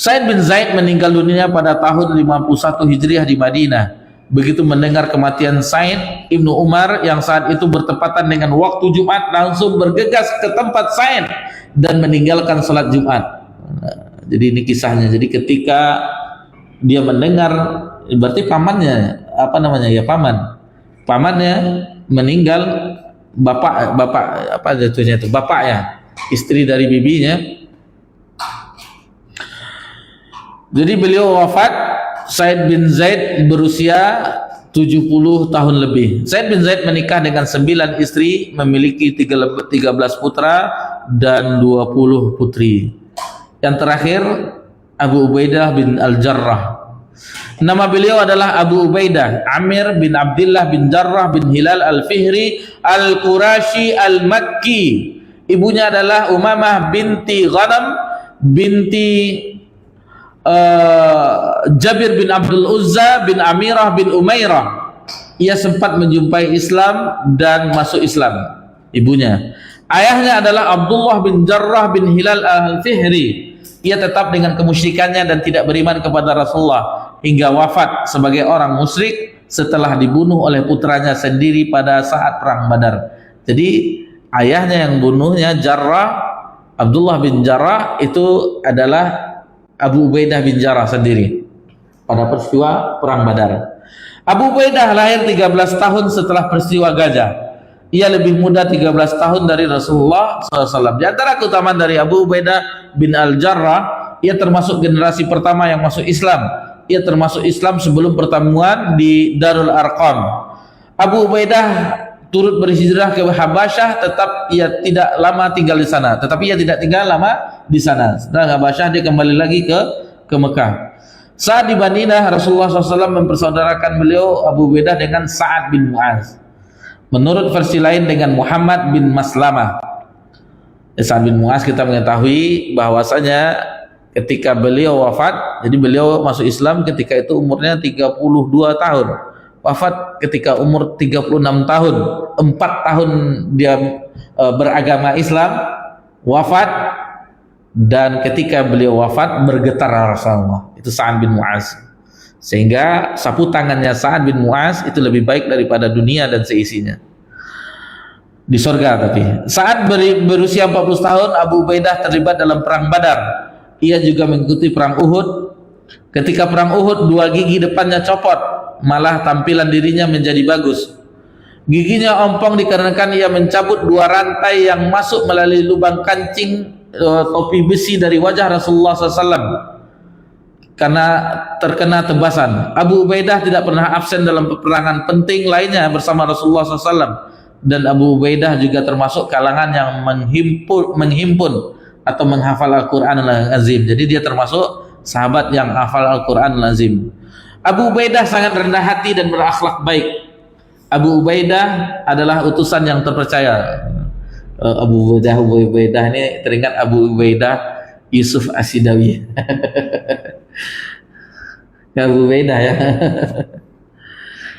Sa'id bin Zaid meninggal dunia pada tahun 51 Hijriah di Madinah. Begitu mendengar kematian Sa'id, Ibnu Umar yang saat itu bertepatan dengan waktu Jumat langsung bergegas ke tempat Sa'id dan meninggalkan salat Jumat. Nah, jadi ini kisahnya. Jadi ketika dia mendengar, berarti pamannya, pamannya meninggal, bapak apa jatuhnya itu, bapak ya, istri dari bibinya. Jadi beliau wafat. Sa'id bin Zaid berusia 70 tahun lebih. Sa'id bin Zaid menikah dengan 9 istri, memiliki 13 putra dan 20 putri. Yang terakhir Abu Ubaidah bin Al-Jarrah. Nama beliau adalah Abu Ubaidah Amir bin Abdullah bin Jarrah bin Hilal Al-Fihri Al-Qurashi Al-Makki. Ibunya adalah Umamah binti Ghanam binti Jabir bin Abdul Uzza bin Amirah bin Umairah. Ia sempat menjumpai Islam dan masuk Islam, ibunya. Ayahnya adalah Abdullah bin Jarrah bin Hilal Al-Fihri. Ia tetap dengan kemusyrikannya dan tidak beriman kepada Rasulullah hingga wafat sebagai orang musyrik setelah dibunuh oleh putranya sendiri pada saat perang Badar. Jadi ayahnya yang bunuhnya Jarrah, Abdullah bin Jarrah, itu adalah Abu Ubaidah bin Jarrah sendiri pada peristiwa perang Badar. Abu Ubaidah lahir 13 tahun setelah peristiwa Gajah. Ia lebih muda 13 tahun dari Rasulullah SAW. Di antara keutamaan dari Abu Ubaidah bin Al-Jarrah, ia termasuk generasi pertama yang masuk Islam. Ia termasuk Islam sebelum pertemuan di Darul Arqam. Abu Ubaidah turut berhijrah ke Habasyah, tetap ia tidak lama tinggal di sana. Tetapi ia tidak tinggal lama di sana. Setelah Habasyah dia kembali lagi ke Mekah. Saat di Madinah, Rasulullah SAW mempersaudarakan beliau Abu Ubaidah dengan Sa'ad bin Mu'az. Menurut versi lain dengan Muhammad bin Maslamah. Sa'ad bin Mu'az kita mengetahui bahwasanya ketika beliau wafat, jadi beliau masuk Islam ketika itu umurnya 32 tahun. Wafat ketika umur 36 tahun. 4 tahun dia beragama Islam, wafat, dan ketika beliau wafat bergetar Rasulullah. Itu Sa'ad bin Mu'az. Sehingga sapu tangannya Sa'ad bin Mu'az itu lebih baik daripada dunia dan seisinya. Di surga tapi. Saat berusia 40 tahun, Abu Ubaidah terlibat dalam perang Badar. ia juga mengikuti perang Uhud. Ketika perang Uhud, 2 gigi depannya copot, malah tampilan dirinya menjadi bagus. Giginya ompong dikarenakan ia mencabut 2 rantai yang masuk melalui lubang kancing topi besi dari wajah Rasulullah SAW karena terkena tebasan. Abu Ubaidah tidak pernah absen dalam peperangan penting lainnya bersama Rasulullah SAW, dan Abu Ubaidah juga termasuk kalangan yang menghimpun atau menghafal Al-Quran Al-Azim. Jadi dia termasuk sahabat yang hafal Al-Quran Al-Azim. Abu Ubaidah sangat rendah hati dan berakhlak baik. Abu Ubaidah adalah utusan yang terpercaya. Abu Ubaidah ini teringat Abu Ubaidah Yusuf As-Sidawi. Abu Ubaidah ya.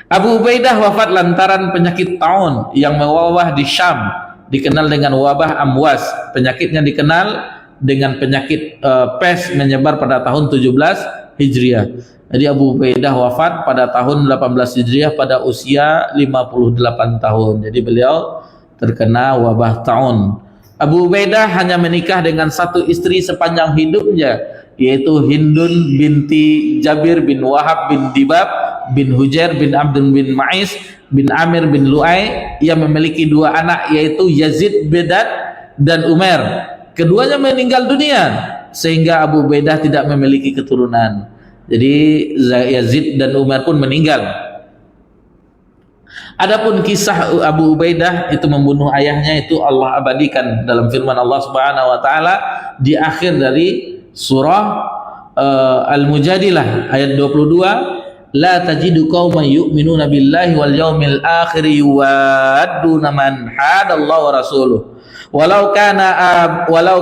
Abu Ubaidah wafat lantaran penyakit taun yang mewabah di Syam, dikenal dengan wabah Amwas. Penyakitnya dikenal dengan penyakit pes menyebar pada tahun 17 Hijriah. Jadi Abu Ubaidah wafat pada tahun 18 Hijriah pada usia 58 tahun. Jadi beliau terkena wabah taun. Abu Ubaidah hanya menikah dengan 1 istri sepanjang hidupnya, yaitu Hindun binti Jabir bin Wahab bin Dibab bin Hujair bin Abdul bin Ma'is bin Amir bin Lu'ay. Ia memiliki 2 anak, yaitu Yazid Bedad dan Umar. Keduanya meninggal dunia sehingga Abu Ubaidah tidak memiliki keturunan. Jadi Yazid dan Umar pun meninggal. Adapun kisah Abu Ubaidah itu membunuh ayahnya itu Allah abadikan dalam firman Allah Subhanahu wa taala di akhir dari surah Al-Mujadilah ayat 22, la tajidu qauman yu'minuna billahi wal yawmil akhir yuwadduna man hadallahu wa rasuluhu walau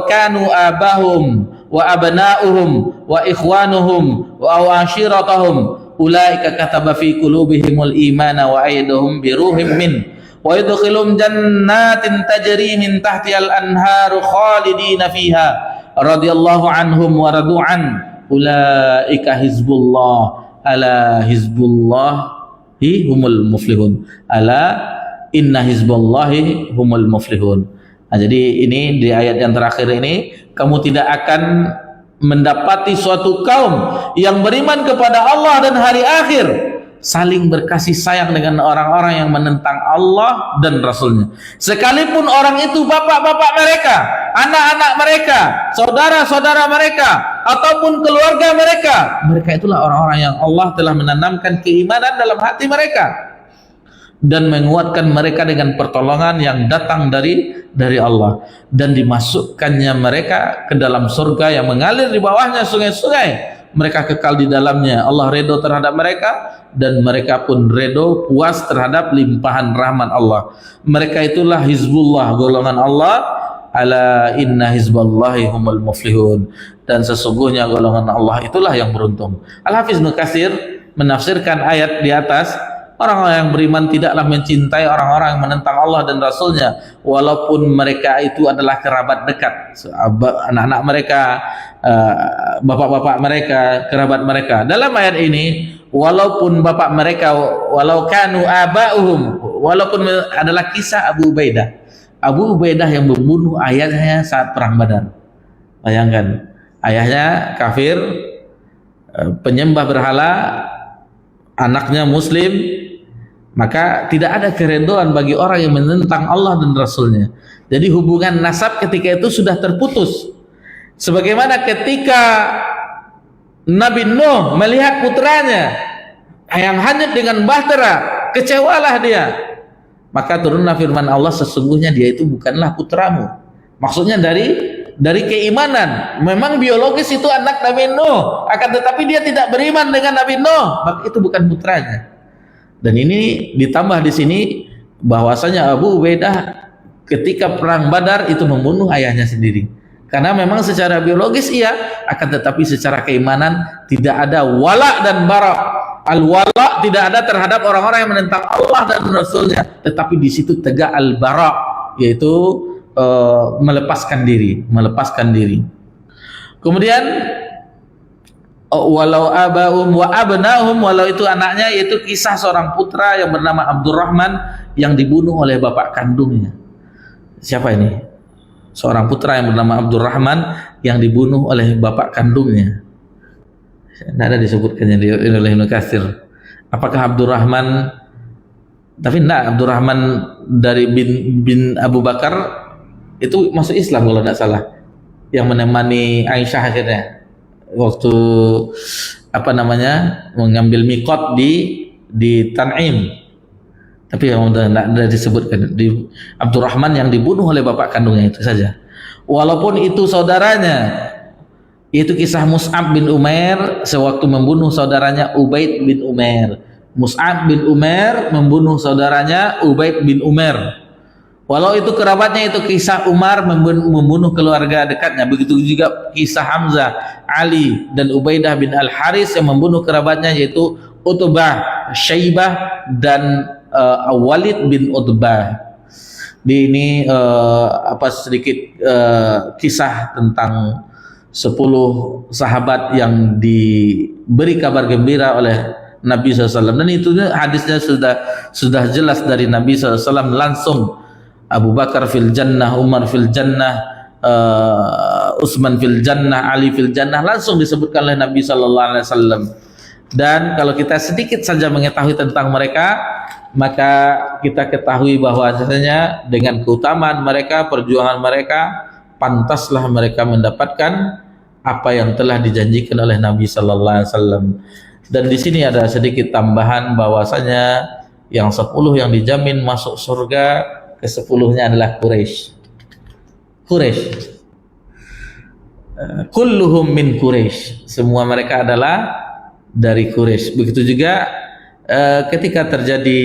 kanu abahum wa abna'uhum wa ikhwanuhum wa ashiratahum ulaika kataba fi qulubihimul imana wa ayyadahum bi ruhim min wa yudkhiluhum jannatin tajri min tahtihal anharu khalidina fiha radhiyallahu anhum wa radu'an ulaika hizbullah ala hizbullahi humul muflihun ala inna hizballahi humul muflihun. Nah, jadi ini di ayat yang terakhir ini, kamu tidak akan mendapati suatu kaum yang beriman kepada Allah dan hari akhir saling berkasih sayang dengan orang-orang yang menentang Allah dan Rasulnya, sekalipun orang itu bapak-bapak mereka, anak-anak mereka, saudara-saudara mereka, ataupun keluarga mereka. Mereka itulah orang-orang yang Allah telah menanamkan keimanan dalam hati mereka dan menguatkan mereka dengan pertolongan yang datang dari Allah, dan dimasukkannya mereka ke dalam surga yang mengalir di bawahnya sungai-sungai. Mereka kekal di dalamnya. Allah redho terhadap mereka dan mereka pun redho puas terhadap limpahan rahmat Allah. Mereka itulah hizbullah, golongan Allah. Ala inna hizballahi humul muflihun, dan sesungguhnya golongan Allah itulah yang beruntung. Al-Hafiz Ibnu Katsir menafsirkan ayat di atas, orang-orang yang beriman tidaklah mencintai orang-orang yang menentang Allah dan Rasulnya, walaupun mereka itu adalah kerabat dekat, anak-anak mereka, bapak-bapak mereka, kerabat mereka. Dalam ayat ini, walaupun bapak mereka, walau kanu aba'uhum, walaupun adalah kisah Abu Ubaidah. Abu Ubaidah yang membunuh ayahnya saat perang Badar. Bayangkan, ayahnya kafir, penyembah berhala, anaknya muslim. Maka tidak ada keredoan bagi orang yang menentang Allah dan Rasulnya. Jadi hubungan nasab ketika itu sudah terputus. Sebagaimana ketika Nabi Nuh melihat putranya yang hanyut dengan bahtera, kecewalah dia. Maka turunlah firman Allah, sesungguhnya dia itu bukanlah putramu. Maksudnya dari keimanan. Memang biologis itu anak Nabi Nuh, akan tetapi dia tidak beriman dengan Nabi Nuh, maka itu bukan putranya. Dan ini ditambah di sini bahwasanya Abu Ubaidah ketika perang Badar itu membunuh ayahnya sendiri. Karena memang secara biologis iya, akan tetapi secara keimanan tidak ada wala dan bara. Al-wala tidak ada terhadap orang-orang yang menentang Allah dan Rasulnya, tetapi di situ tegak al-bara, yaitu melepaskan diri. Kemudian walau abahum wa abnahum, walau itu anaknya, yaitu kisah seorang putra yang bernama Abdurrahman yang dibunuh oleh bapak kandungnya. Siapa ini? seorang putra yang bernama Abdurrahman yang dibunuh oleh bapak kandungnya. Tidak ada disebutkannya oleh Ibnu Katsir. Apakah Abdurrahman? Tapi tidak, Abdurrahman dari bin Abu Bakar itu masuk Islam kalau tidak salah, yang menemani Aisyah akhirnya waktu mengambil mikot di Tan'im. Tapi yang tidak disebutkan di Abdurrahman yang dibunuh oleh bapak kandungnya itu saja. Walaupun itu saudaranya, itu kisah Mus'ab bin Umair sewaktu membunuh saudaranya Ubaid bin Umair. Mus'ab bin Umair membunuh saudaranya Ubaid bin Umair. Walau itu kerabatnya, itu kisah Umar membunuh keluarga dekatnya. Begitu juga kisah Hamzah, Ali dan Ubaidah bin Al-Haris yang membunuh kerabatnya, yaitu Utbah, Syaibah dan Walid bin Utbah. Ini sedikit kisah tentang 10 sahabat yang diberi kabar gembira oleh Nabi SAW, dan itu hadisnya sudah jelas dari Nabi SAW langsung. Abu Bakar fil jannah, Umar fil jannah, Utsman fil jannah, Ali fil jannah, langsung disebutkan oleh Nabi SAW. Dan kalau kita sedikit saja mengetahui tentang mereka, maka kita ketahui bahwasanya dengan keutamaan mereka, perjuangan mereka, pantaslah mereka mendapatkan apa yang telah dijanjikan oleh Nabi SAW. Dan di sini ada sedikit tambahan bahwasanya yang 10 yang dijamin masuk surga, ke-10-nya adalah Quraisy. Kulluhum min Quraisy. Semua mereka adalah dari Quraisy. Begitu juga ketika terjadi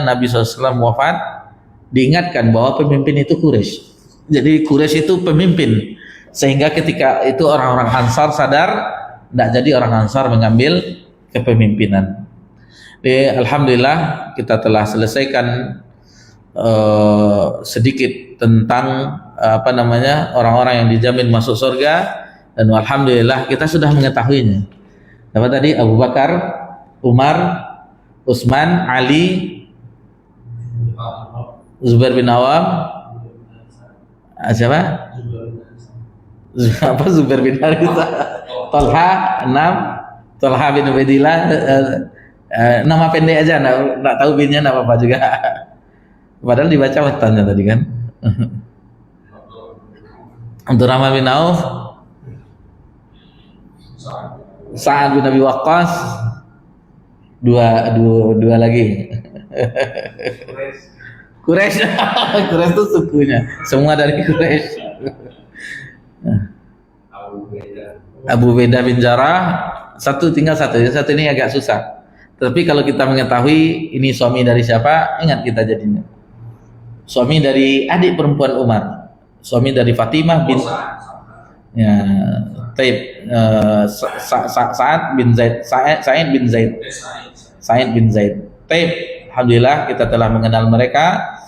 Nabi SAW wafat, diingatkan bahwa pemimpin itu Quraisy. Jadi Quraisy itu pemimpin, sehingga ketika itu orang-orang Ansar sadar, tidak jadi orang Ansar mengambil kepemimpinan. Jadi, alhamdulillah kita telah selesaikan sedikit tentang orang-orang yang dijamin masuk surga, dan alhamdulillah kita sudah mengetahuinya. Apa tadi? Abu Bakar, Umar, Utsman, Ali, Zubair bin Awam, siapa? Zubair bin Harithah, Talha, 6, Talha bin Ubaidillah, nama pendek aja, nggak tahu binnya nggak apa-apa juga. Padahal dibaca wetannya tadi kan. Abdurrahman bin Auf, Sa'ad bin Abi Waqqas, dua lagi. Quraisy itu sukunya, semua dari Quraisy. Abu Ubaidah bin Jarrah, tinggal satu ini agak susah. Tapi kalau kita mengetahui ini suami dari siapa, ingat kita jadinya. Suami dari adik perempuan Umar, suami dari Fatimah bin Sa'id bin Zaid. Alhamdulillah kita telah mengenal mereka.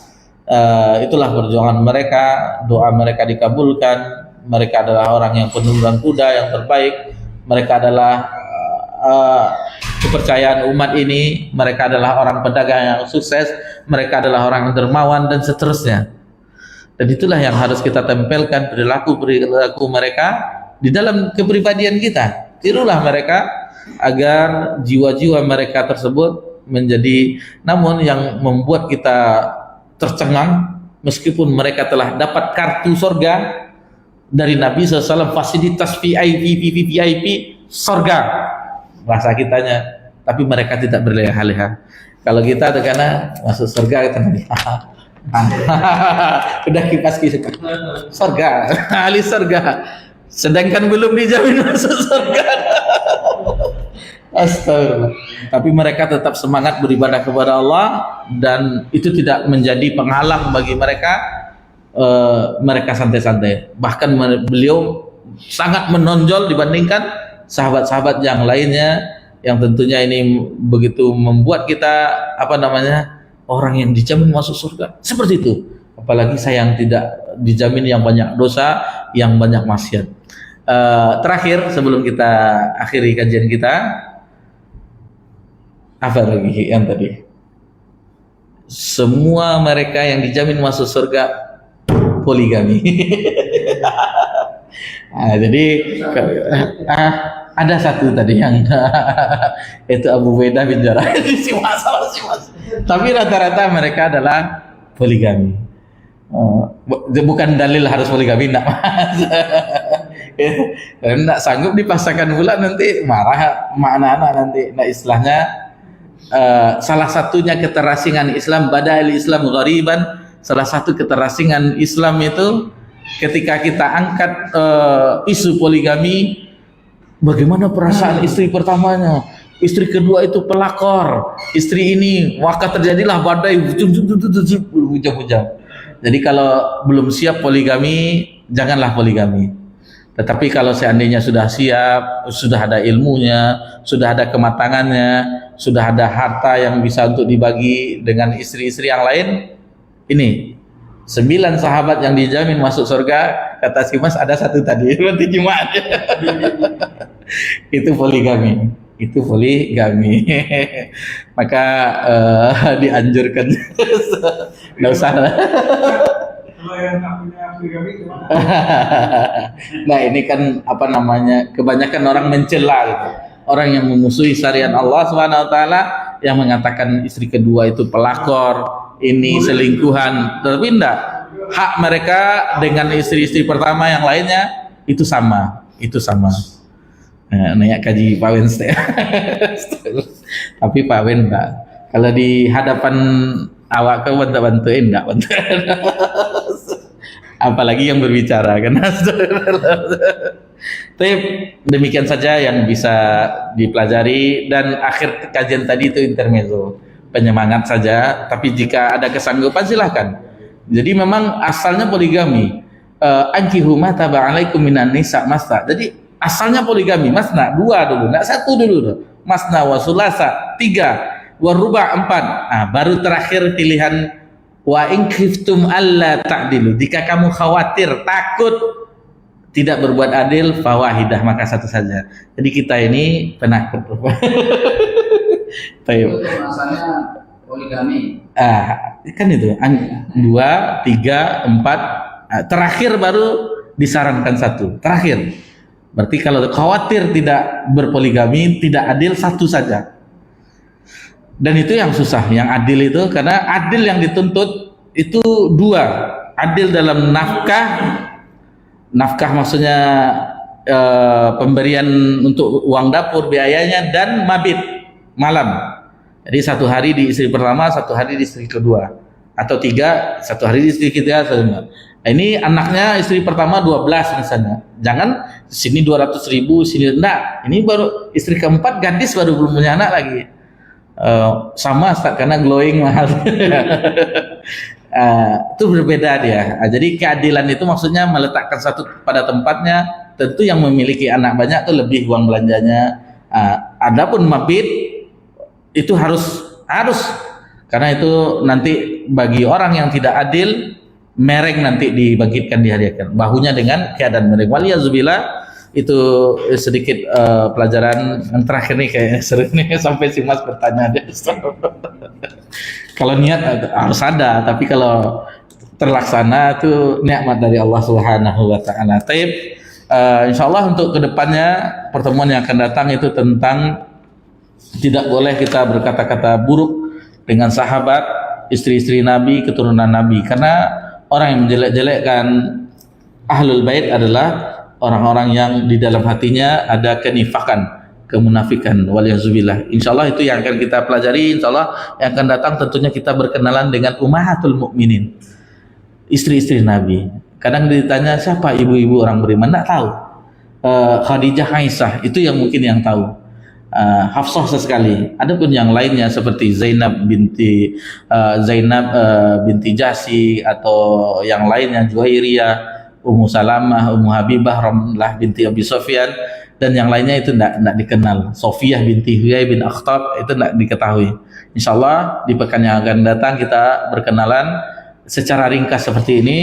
Itulah perjuangan mereka, doa mereka dikabulkan. Mereka adalah orang yang penunggang kuda yang terbaik. Mereka adalah kepercayaan umat ini. Mereka adalah orang pedagang yang sukses. Mereka adalah orang yang dermawan, dan seterusnya. Dan itulah yang harus kita tempelkan, perilaku mereka di dalam kepribadian kita. Tirulah mereka agar jiwa-jiwa mereka tersebut menjadi, namun yang membuat kita tercengang, meskipun mereka telah dapat kartu surga dari Nabi SAW, fasilitas VIP surga bahasa kitanya, tapi mereka tidak berleha-leha. Kalau kita ada karena masuk surga, kita udah kipas surga, ahli surga, sedangkan belum dijamin masuk surga. Astagfirullah. Tapi mereka tetap semangat beribadah kepada Allah, dan itu tidak menjadi penghalang bagi mereka. Mereka santai-santai. Bahkan beliau sangat menonjol dibandingkan sahabat-sahabat yang lainnya, yang tentunya ini begitu membuat kita orang yang dijamin masuk surga seperti itu. Apalagi saya yang tidak dijamin, yang banyak dosa, yang banyak maksiat. Terakhir sebelum kita akhiri kajian kita, apa lagi yang tadi? Semua mereka yang dijamin masuk surga poligami. Jadi ada satu tadi yang itu Abu Ubaidah bin Jarrah. Tapi rata-rata mereka adalah poligami. Bukan dalil harus poligami, enggak mas. Enggak sanggup dipaksakan pula, nanti marah anak-anak nanti. Nah, istilahnya salah satunya keterasingan Islam, bada'il Islam ghariban. Salah satu keterasingan Islam itu ketika kita angkat isu poligami, bagaimana perasaan istri pertamanya, istri kedua itu pelakor, istri ini maka terjadilah badai hujam-hujam. Jadi kalau belum siap poligami, janganlah poligami. Tetapi kalau seandainya sudah siap, sudah ada ilmunya, sudah ada kematangannya, sudah ada harta yang bisa untuk dibagi dengan istri-istri yang lain, ini 9 sahabat yang dijamin masuk surga, kata si Mas ada satu tadi, berarti Jumat. Itu poligami. Maka dianjurkan nggak usah. Kalau yang nggak punya poligami gimana? Nah, ini kan apa namanya, kebanyakan orang mencela gitu. Orang yang memusuhi syariat Allah SWT, yang mengatakan istri kedua itu pelakor, ini selingkuhan. Tapi enggak, hak mereka dengan istri-istri pertama yang lainnya itu sama. Nanya kaji Pak Wen. Tapi Pak Wen enggak. Kalau di hadapan awak kau bantuin enggak bantuin. Apalagi yang berbicara kan. Tapi demikian saja yang bisa dipelajari, dan akhir kajian tadi itu intermezzo, penyemangat saja. Tapi jika ada kesanggupan silahkan. Jadi memang asalnya poligami. Ankihu ma taba alaikum minan nisa masna. Jadi asalnya poligami, masna 2 dulu, enggak 1 dulu. Masna wa sulasa 3, wa ruba 4. Nah, baru terakhir pilihan wa in khiftum alla ta'dilu. Jika kamu khawatir, takut tidak berbuat adil, fawahidah, maka 1 saja. Jadi kita ini penakut. Itu asalnya poligami. Kan itu 2, 3, 4, terakhir baru disarankan 1. Terakhir. Berarti kalau khawatir tidak berpoligami, tidak adil, 1 saja. Dan itu yang susah, yang adil itu, karena adil yang dituntut itu 2. Adil dalam nafkah maksudnya pemberian untuk uang dapur biayanya, dan mabit, malam. Jadi 1 hari di istri pertama, 1 hari di istri kedua, atau 3, 1 hari di istri ketiga. Ini anaknya istri pertama 12 misalnya, jangan sini 200.000, sini enggak. Ini baru istri keempat, gadis, baru belum punya anak lagi. Sama Ustaz, karena glowing mahal. Itu berbeda dia. Jadi keadilan itu maksudnya meletakkan satu pada tempatnya. Tentu yang memiliki anak banyak itu lebih uang belanjanya. Adapun mabit itu harus, karena itu nanti bagi orang yang tidak adil, mereng nanti dibangkitkan di hari akhir, bahunya dengan keadaan mereng. Waliyazubillah, itu sedikit pelajaran yang terakhir nih, kayak seru nih sampai si Mas bertanya deh. Kalau niat harus ada, tapi kalau terlaksana itu nikmat dari Allah Subhanahu wa taala. Taib, insyaallah untuk kedepannya pertemuan yang akan datang itu tentang tidak boleh kita berkata-kata buruk dengan sahabat, istri-istri Nabi, keturunan Nabi, karena orang yang menjelek-jelekkan Ahlul Bait adalah orang-orang yang di dalam hatinya ada kenifakan, kemunafikan, waliyazubillah. Insyaallah itu yang akan kita pelajari. Insyaallah yang akan datang tentunya kita berkenalan dengan Ummahatul Mukminin, istri-istri Nabi. Kadang ditanya siapa ibu-ibu orang beriman, enggak tahu. Khadijah, Aisyah, itu yang mungkin yang tahu. Hafsah sesekali. Adapun yang lainnya seperti Zainab binti Jasi, atau yang lainnya Juwairiyah, Ummu Salamah, Ummu Habibah, Ramlah binti Abi Sufyan, dan yang lainnya itu tidak dikenal. Sofiyah binti Huyai bin Akhtab itu tidak diketahui. Insyaallah di pekan yang akan datang kita berkenalan secara ringkas seperti ini,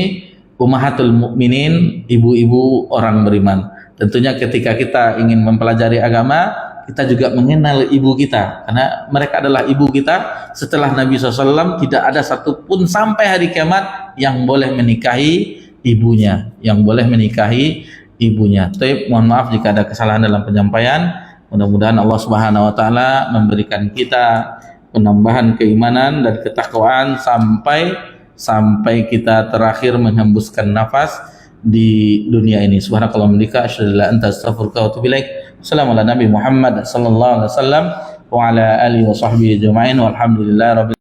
Ummahatul Mukminin, ibu-ibu orang beriman. Tentunya ketika kita ingin mempelajari agama, kita juga mengenal ibu kita, karena mereka adalah ibu kita. Setelah Nabi SAW tidak ada satupun sampai hari kiamat yang boleh menikahi ibunya, yang boleh menikahi ibunya. Tapi mohon maaf jika ada kesalahan dalam penyampaian. Mudah-mudahan Allah Subhanahu wa taala memberikan kita penambahan keimanan dan ketakwaan sampai kita terakhir menghembuskan nafas di dunia ini. Subhanakallahumma wa bihamdika asyhadu an la ilaha illa anta astaghfiruka wa atubu ilaik. Wassalamu ala nabi Muhammad sallallahu alaihi wasallam wa ala alihi wa sahbihi ajma'in walhamdulillahi rabbil